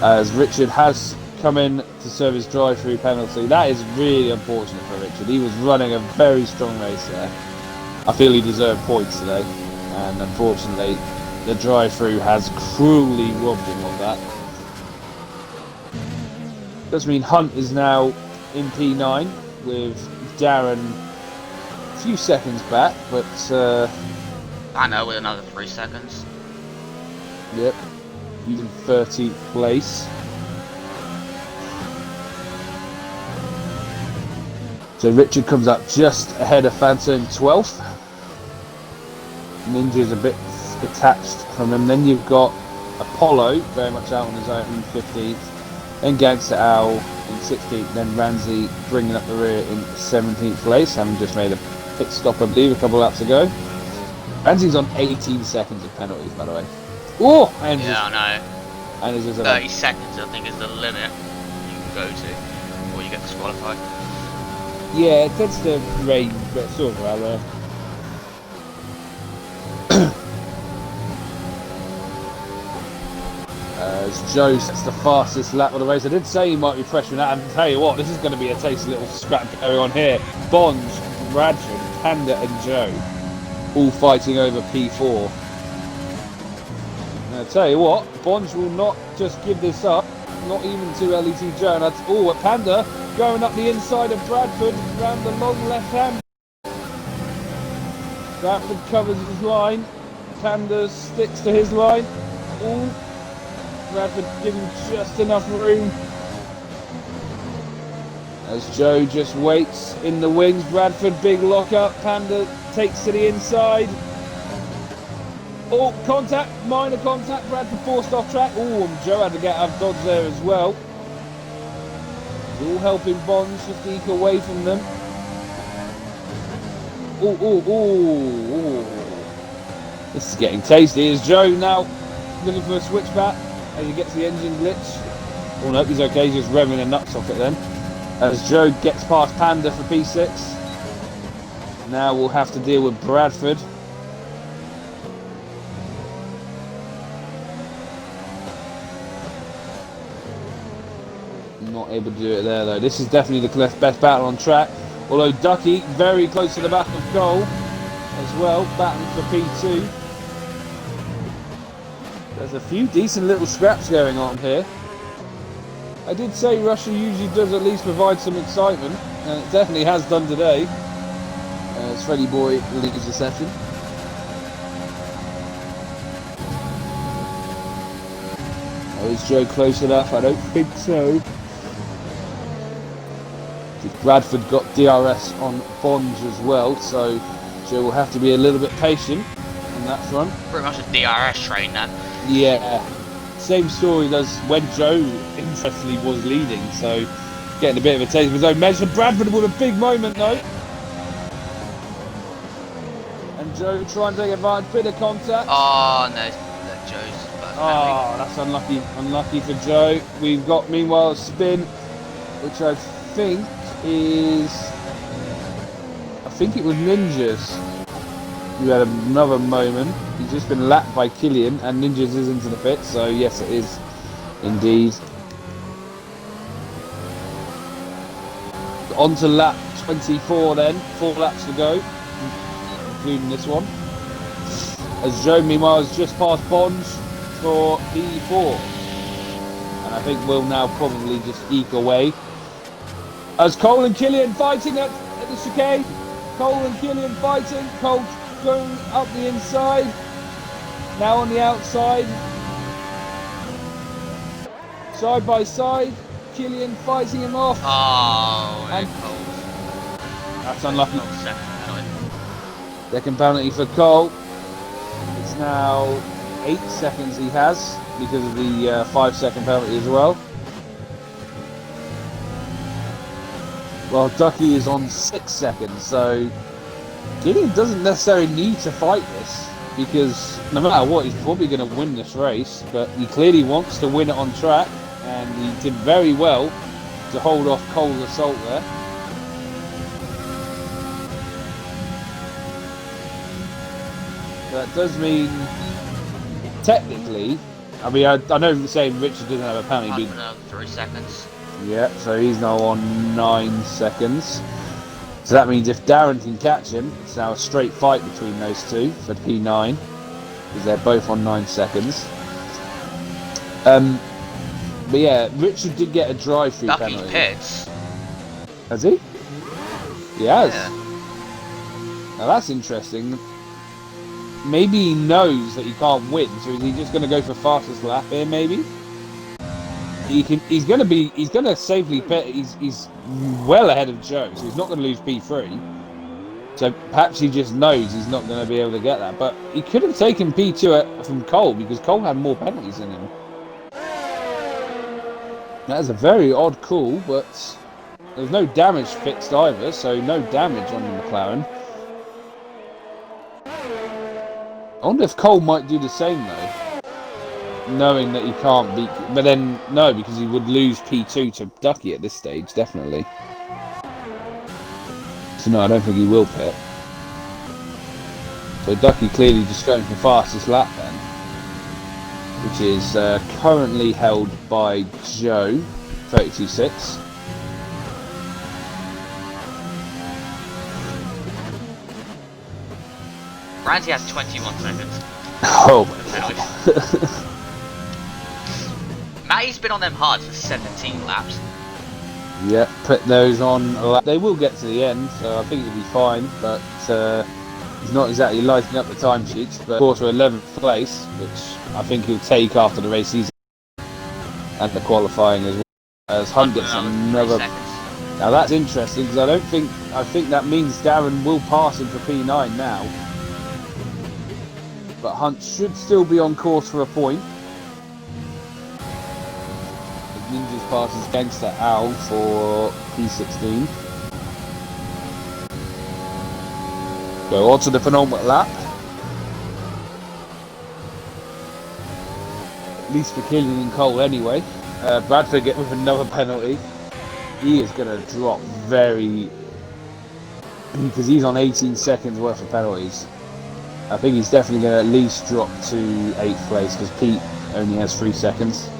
as Richard has come in to serve his drive-through penalty. That is really unfortunate for Richard. He was running a very strong race there. I feel he deserved points today, and unfortunately the drive-through has cruelly robbed him of that. Does mean Hunt is now in P9 with Darren a few seconds back, but I know, with another 3 seconds. Yep, he's in 13th place. So Richard comes up just ahead of Phantom 12th. Ninja's a bit detached from him. Then you've got Apollo very much out on his own in 15th. Then Gangster Owl in 16th. Then Ramsey bringing up the rear in 17th place, having just made a pit stop, I believe, a couple of laps ago. Ramsey's on 18 seconds of penalties, by the way. Oh! And yeah, I know. And it's just 30 seconds, I think, is the limit you can go to before you get disqualified. Yeah, it tends to rain, but sort of around there. As Joe sets the fastest lap of the race. I did say he might be pressuring that, and I'll tell you what, this is going to be a tasty little scrap going on here. Bonds, Bradford, Panda and Joe all fighting over P4. And I'll tell you what, Bonds will not just give this up, not even to LET Joe. And at Panda going up the inside of Bradford, round the long left hand. Bradford covers his line, Panda sticks to his line. Ooh. Bradford giving just enough room. As Joe just waits in the wings, Bradford big lock up, Panda takes to the inside. Oh, contact, minor contact, Bradford forced off track. Oh, and Joe had to get out of dodge there as well. All helping Bonds just eke away from them. Oh. This is getting tasty. Is Joe now looking for a switchback as he gets the engine glitch? Oh no, he's okay, he's just revving a nut socket then. As Joe gets past Panda for P6. Now we'll have to deal with Bradford. Not able to do it there though. This is definitely the best battle on track. Although Ducky very close to the back of Cole as well, battling for P2. There's a few decent little scraps going on here. I did say Russia usually does at least provide some excitement, and it definitely has done today. As Freddy Boy leads the session. Oh, is Joe close enough? I don't think so. Bradford got DRS on Bonds as well, so Joe will have to be a little bit patient on that front. Pretty much a DRS train then. Yeah, same story as when Joe interestingly was leading, so getting a bit of a taste of his own medicine. Bradford with a big moment though. And Joe trying to take advantage, bit of contact. Oh no, Joe's. Oh, that's unlucky. Unlucky for Joe. We've got meanwhile a spin, which I think it was Ninjas who had another moment. He's just been lapped by Killian, and Ninjas is into the pit, so yes, it is indeed. On to lap 24 then, 4 laps to go, including this one. As Joe meanwhile has just passed Bonds for P4, and I think we'll now probably just eke away. As Cole and Killian fighting at the chicane. Cole and Killian fighting. Cole going up the inside. Now on the outside. Side by side. Killian fighting him off. Oh, and Cole. That's unlucky. Second Second penalty for Cole. It's now 8 seconds he has because of the 5-second penalty as well. Well, Ducky is on 6 seconds, so Killian doesn't necessarily need to fight this because no matter what, he's probably going to win this race, but he clearly wants to win it on track, and he did very well to hold off Cole's assault there. That does mean, technically, I mean, I know you're saying Richard doesn't have a penalty, but 3 seconds. Yeah, so he's now on 9 seconds. So that means if Darren can catch him, it's now a straight fight between those two for P9, because they're both on 9 seconds. But yeah, Richard did get a drive-through penalty. Ducky pits. Has he? He has. Yeah. Now that's interesting. Maybe he knows that he can't win, so is he just going to go for fastest lap here? Maybe. He's going to safely pit. He's well ahead of Joe, so he's not going to lose P3. So perhaps he just knows he's not going to be able to get that. But he could have taken P2 from Cole because Cole had more penalties than him. That is a very odd call, but there's no damage fixed either, so no damage on the McLaren. I wonder if Cole might do the same though, knowing that he can't beat. But then no, because he would lose P2 to Ducky at this stage, definitely. So no, I don't think he will pit. So Ducky clearly just going for fastest lap then, which is currently held by Joe, 32.6. Randy has 21 seconds. Oh my god. Matty's been on them hard for 17 laps. Yeah, put those on a lap. They will get to the end, so I think it'll be fine, but he's not exactly lighting up the timesheets. But of course, we're 11th place, which I think he'll take after the race season and the qualifying as well. As Hunt gets another. Now that's interesting because I think that means Darren will pass him for P9 now. But Hunt should still be on course for a point. Ninjas passes Gangster Al for P16. Go on to the penultimate lap. At least for Killian and Cole anyway. Bradford get with another penalty. He is going to drop very... because he's on 18 seconds worth of penalties. I think he's definitely going to at least drop to 8th place because Pete only has 3 seconds.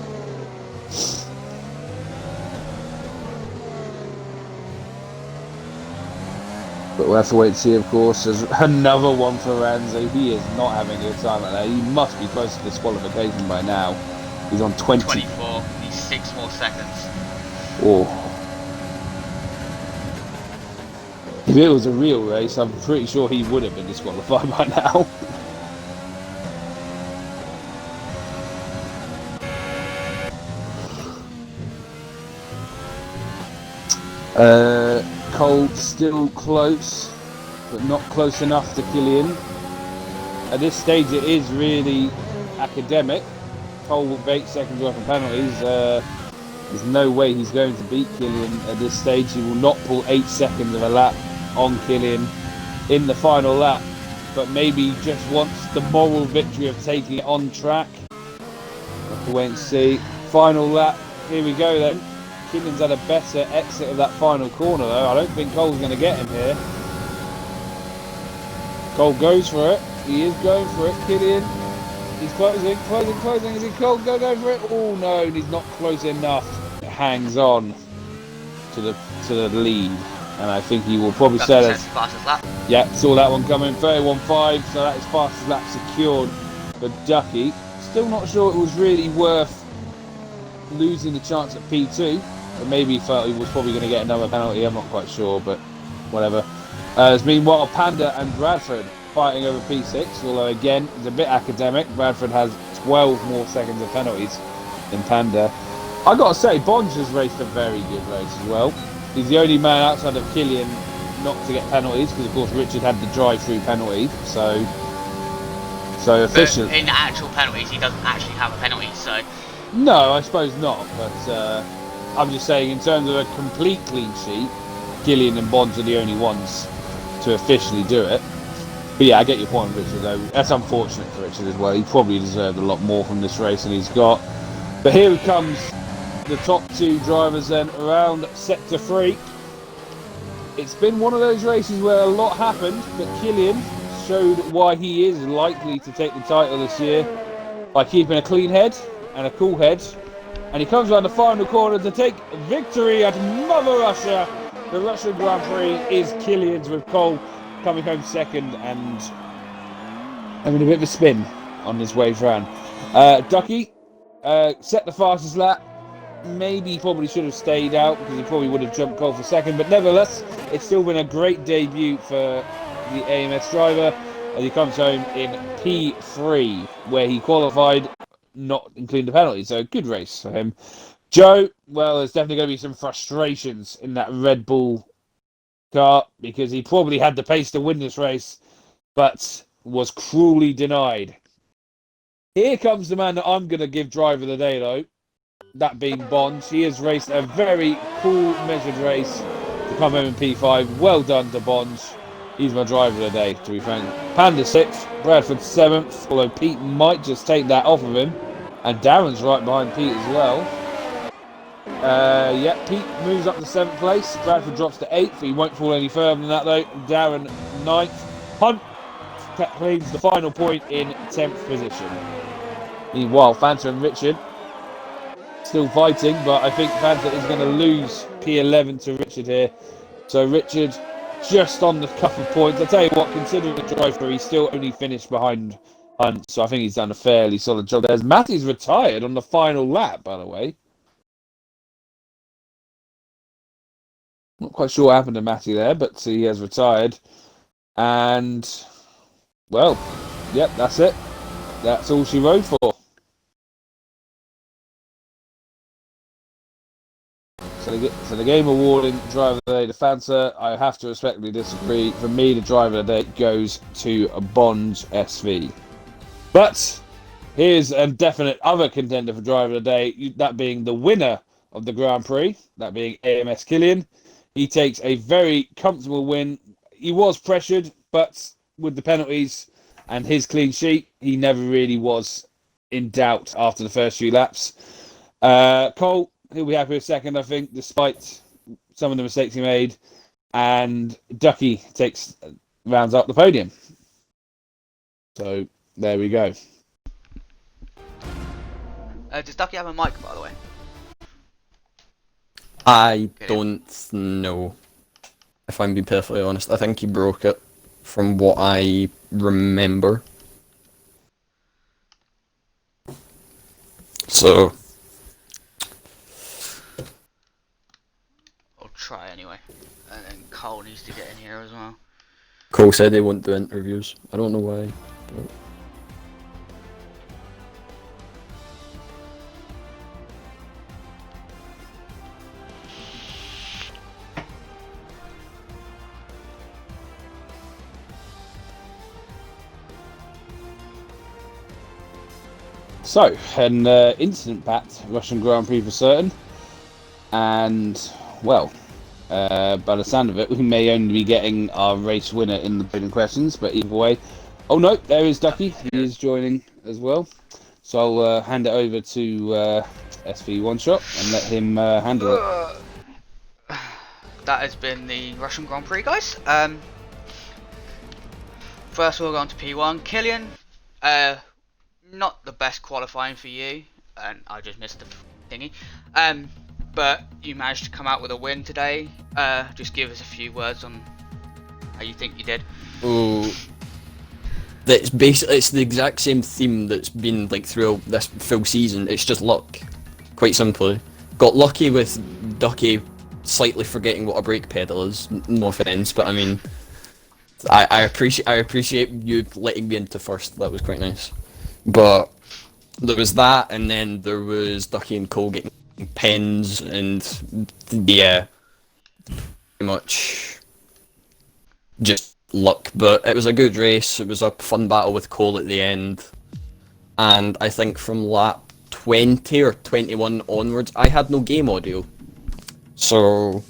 we'll have to wait and see, of course. There's another one for Ranzo. He is not having a good time like that. He must be close to disqualification by now. He's on 24. He's 6 more seconds. Oh. If it was a real race, I'm pretty sure he would have been disqualified by now. Cole still close, but not close enough to Killian. At this stage, it is really academic. Cole will bake seconds worth of penalties. There's no way he's going to beat Killian at this stage. He will not pull 8 seconds of a lap on Killian in the final lap, but maybe he just wants the moral victory of taking it on track. We'll have to wait and see. Final lap, here we go then. Killian's had a better exit of that final corner though. I don't think Cole's going to get him here. Cole goes for it. He is going for it. Killian, he's closing. Is he Cole? Go for it. Oh no, he's not close enough. It hangs on to the lead, and I think he will probably set it. Fastest lap. Yeah, saw that one coming. 31.5, so that is fastest lap secured for Ducky. Still not sure it was really worth losing the chance at P2. But maybe he felt he was probably going to get another penalty. I'm not quite sure, but whatever. Meanwhile, Panda and Bradford fighting over P6, although again, it's a bit academic. Bradford has 12 more seconds of penalties than Panda. I got to say, Bonds has raced a very good race as well. He's the only man outside of Killian not to get penalties, because of course Richard had the drive-through penalty, so efficient. But in actual penalties, he doesn't actually have a penalty, so... No, I suppose not, but I'm just saying in terms of a complete clean sheet, Killian and Bonds are the only ones to officially do it. But yeah, I get your point, Richard, though. That's unfortunate for Richard as well. He probably deserved a lot more from this race than he's got. But here comes the top 2 drivers then around Sector 3. It's been one of those races where a lot happened, but Killian showed why he is likely to take the title this year by keeping a clean head and a cool head. And he comes around the final corner to take victory at Mother Russia. The Russian Grand Prix is Killian's, with Cole coming home second and having a bit of a spin on his way round. Ducky set the fastest lap. Maybe he probably should have stayed out because he probably would have jumped Cole for second. But nevertheless, it's still been a great debut for the AMS driver as he comes home in P3, where he qualified, not including the penalty. So good race for him. Joe, well, there's definitely going to be some frustrations in that Red Bull car because he probably had the pace to win this race, but was cruelly denied. Here comes the man that I'm going to give driver of the day, though, that being Bonds. He has raced a very cool, measured race to come home in P5. Well done to Bonds. He's my driver of the day, to be frank. Panda 6th, Bradford 7th, although Pete might just take that off of him. And Darren's right behind Pete as well. Yeah, Pete moves up to 7th place. Bradford drops to 8th. He won't fall any further than that, though. Darren 9th. Hunt claims the final point in 10th position. Meanwhile, Fanta and Richard still fighting, but I think Fanta is going to lose P11 to Richard here. So Richard just on the cuff of points. I'll tell you what, considering the driver, he's still only finished behind Hunt, so I think he's done a fairly solid job there. Matty's retired on the final lap, by the way. Not quite sure what happened to Matty there, but he has retired. And, well, yep, that's it. That's all she rode for. So the game awarding driver of the day to Fanta, I have to respectfully disagree. For me, the driver of the day goes to Bonds SV. But here's a definite other contender for driver of the day, that being the winner of the Grand Prix, that being AMS Killian. He takes a very comfortable win. He was pressured, but with the penalties and his clean sheet, he never really was in doubt after the first few laps. Cole, he'll be happy with second, I think, despite some of the mistakes he made. And Ducky rounds up the podium. So there we go. Does Ducky have a mic, by the way? I don't know. if I'm being perfectly honest. I think he broke it from what I remember. So, I'll try anyway. And then Cole needs to get in here as well. Cole said they won't do interviews. I don't know why. But... So, an incident-packed Russian Grand Prix for certain, and well, by the sound of it, we may only be getting our race winner in the podium questions, but either way, oh no, there is Ducky. He is joining as well. So I'll hand it over to SV One Shot and let him handle it. That has been the Russian Grand Prix, guys. First we'll go on to P1. Killian, not the best qualifying for you, and I just missed the thingy. But you managed to come out with a win today. Just give us a few words on how you think you did. Oh, that's basically, it's the exact same theme that's been like throughout this full season. It's just luck, quite simply. Got lucky with Ducky slightly forgetting what a brake pedal is. No offense, but I mean, I appreciate you letting me into first. That was quite nice. But there was that, and then there was Ducky and Cole getting pens, and yeah, pretty much just luck. But it was a good race. It was a fun battle with Cole at the end, and I think from lap 20 or 21 onwards, I had no game audio, so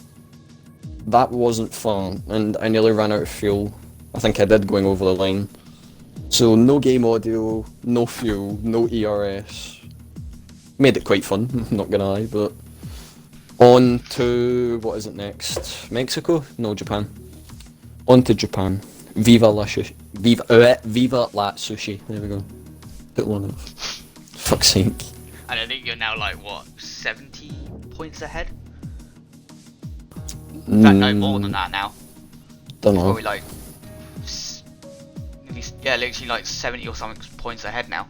that wasn't fun, and I nearly ran out of fuel. I think I did going over the line. So no game audio, no fuel, no ERS. Made it quite fun, not gonna lie, but on to, what is it next? Mexico? No, Japan. On to Japan. Viva la sushi. Viva la sushi. There we go. Put one off. Fuck's sake. And I think you're now like, what, 70 points ahead? In fact, no more than that now. Don't know. Probably like, yeah, literally like 70 or something points ahead now.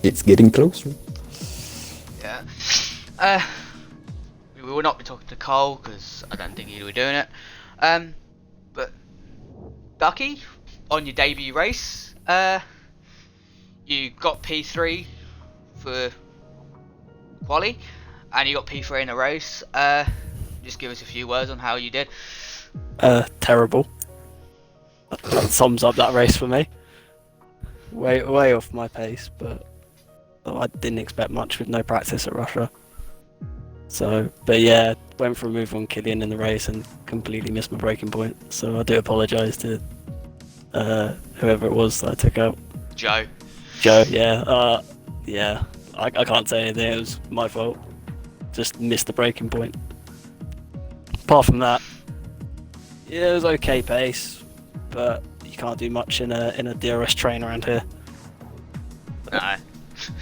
It's getting closer. Yeah. We will not be talking to Cole because I don't think he'll be doing it. But Ducky, on your debut race, you got P3 for quali, and you got P3 in the race. Just give us a few words on how you did. Terrible. That sums up that race for me. Way off my pace, but I didn't expect much with no practice at Russia. So, but yeah, went for a move on Killian in the race and completely missed my braking point. So I do apologise to whoever it was that I took out. Joe, yeah, yeah. I can't say anything. It was my fault. Just missed the braking point. Apart from that, yeah, it was okay pace, but you can't do much in a DRS train around here. no.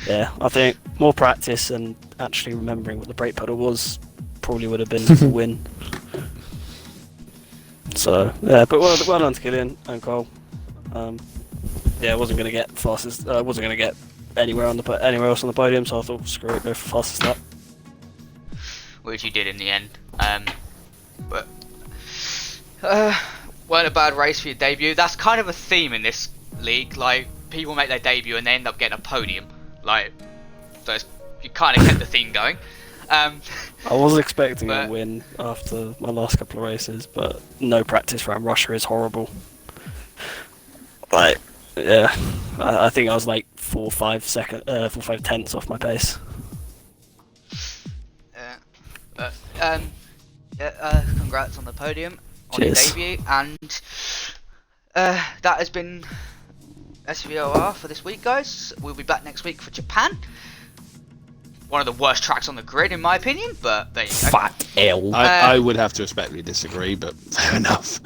Yeah, I think more practice and actually remembering what the brake pedal was probably would have been the win. So yeah, but well done to Killian and Cole. Yeah, I wasn't gonna get fastest. Wasn't gonna get anywhere else on the podium, so I thought screw it, go for fastest lap. Which you did in the end. But weren't a bad race for your debut. That's kind of a theme in this league. Like, people make their debut and they end up getting a podium. Like, so you kind of kept the theme going. I was expecting a win after my last couple of races, but no practice around Russia is horrible. Like, yeah, I think I was like 4 or 5 tenths off my pace. Congrats on the podium on Cheers. your debut, and that has been SVOR for this week, guys. We'll be back next week for Japan. One of the worst tracks on the grid, in my opinion, but there you go. Fat L. I would have to respectfully disagree, but fair enough.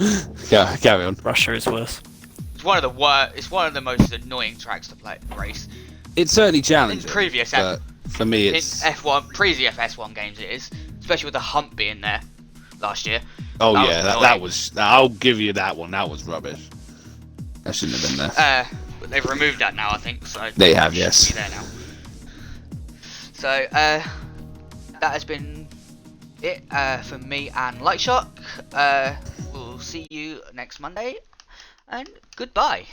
Yeah, carry on. Russia is worse. It's one of the worst. It's one of the most annoying tracks to play race. It's certainly challenging. In previous but for me, in it's F1 previous F1 games, it is, especially with the hump being there. last year. Oh That yeah, was that was. I'll give you that one. That was rubbish. That shouldn't have been there. But they've removed that now, I think. So They have, it yes. should be there now. So that has been it for me and Lightshock. We'll see you next Monday, and goodbye.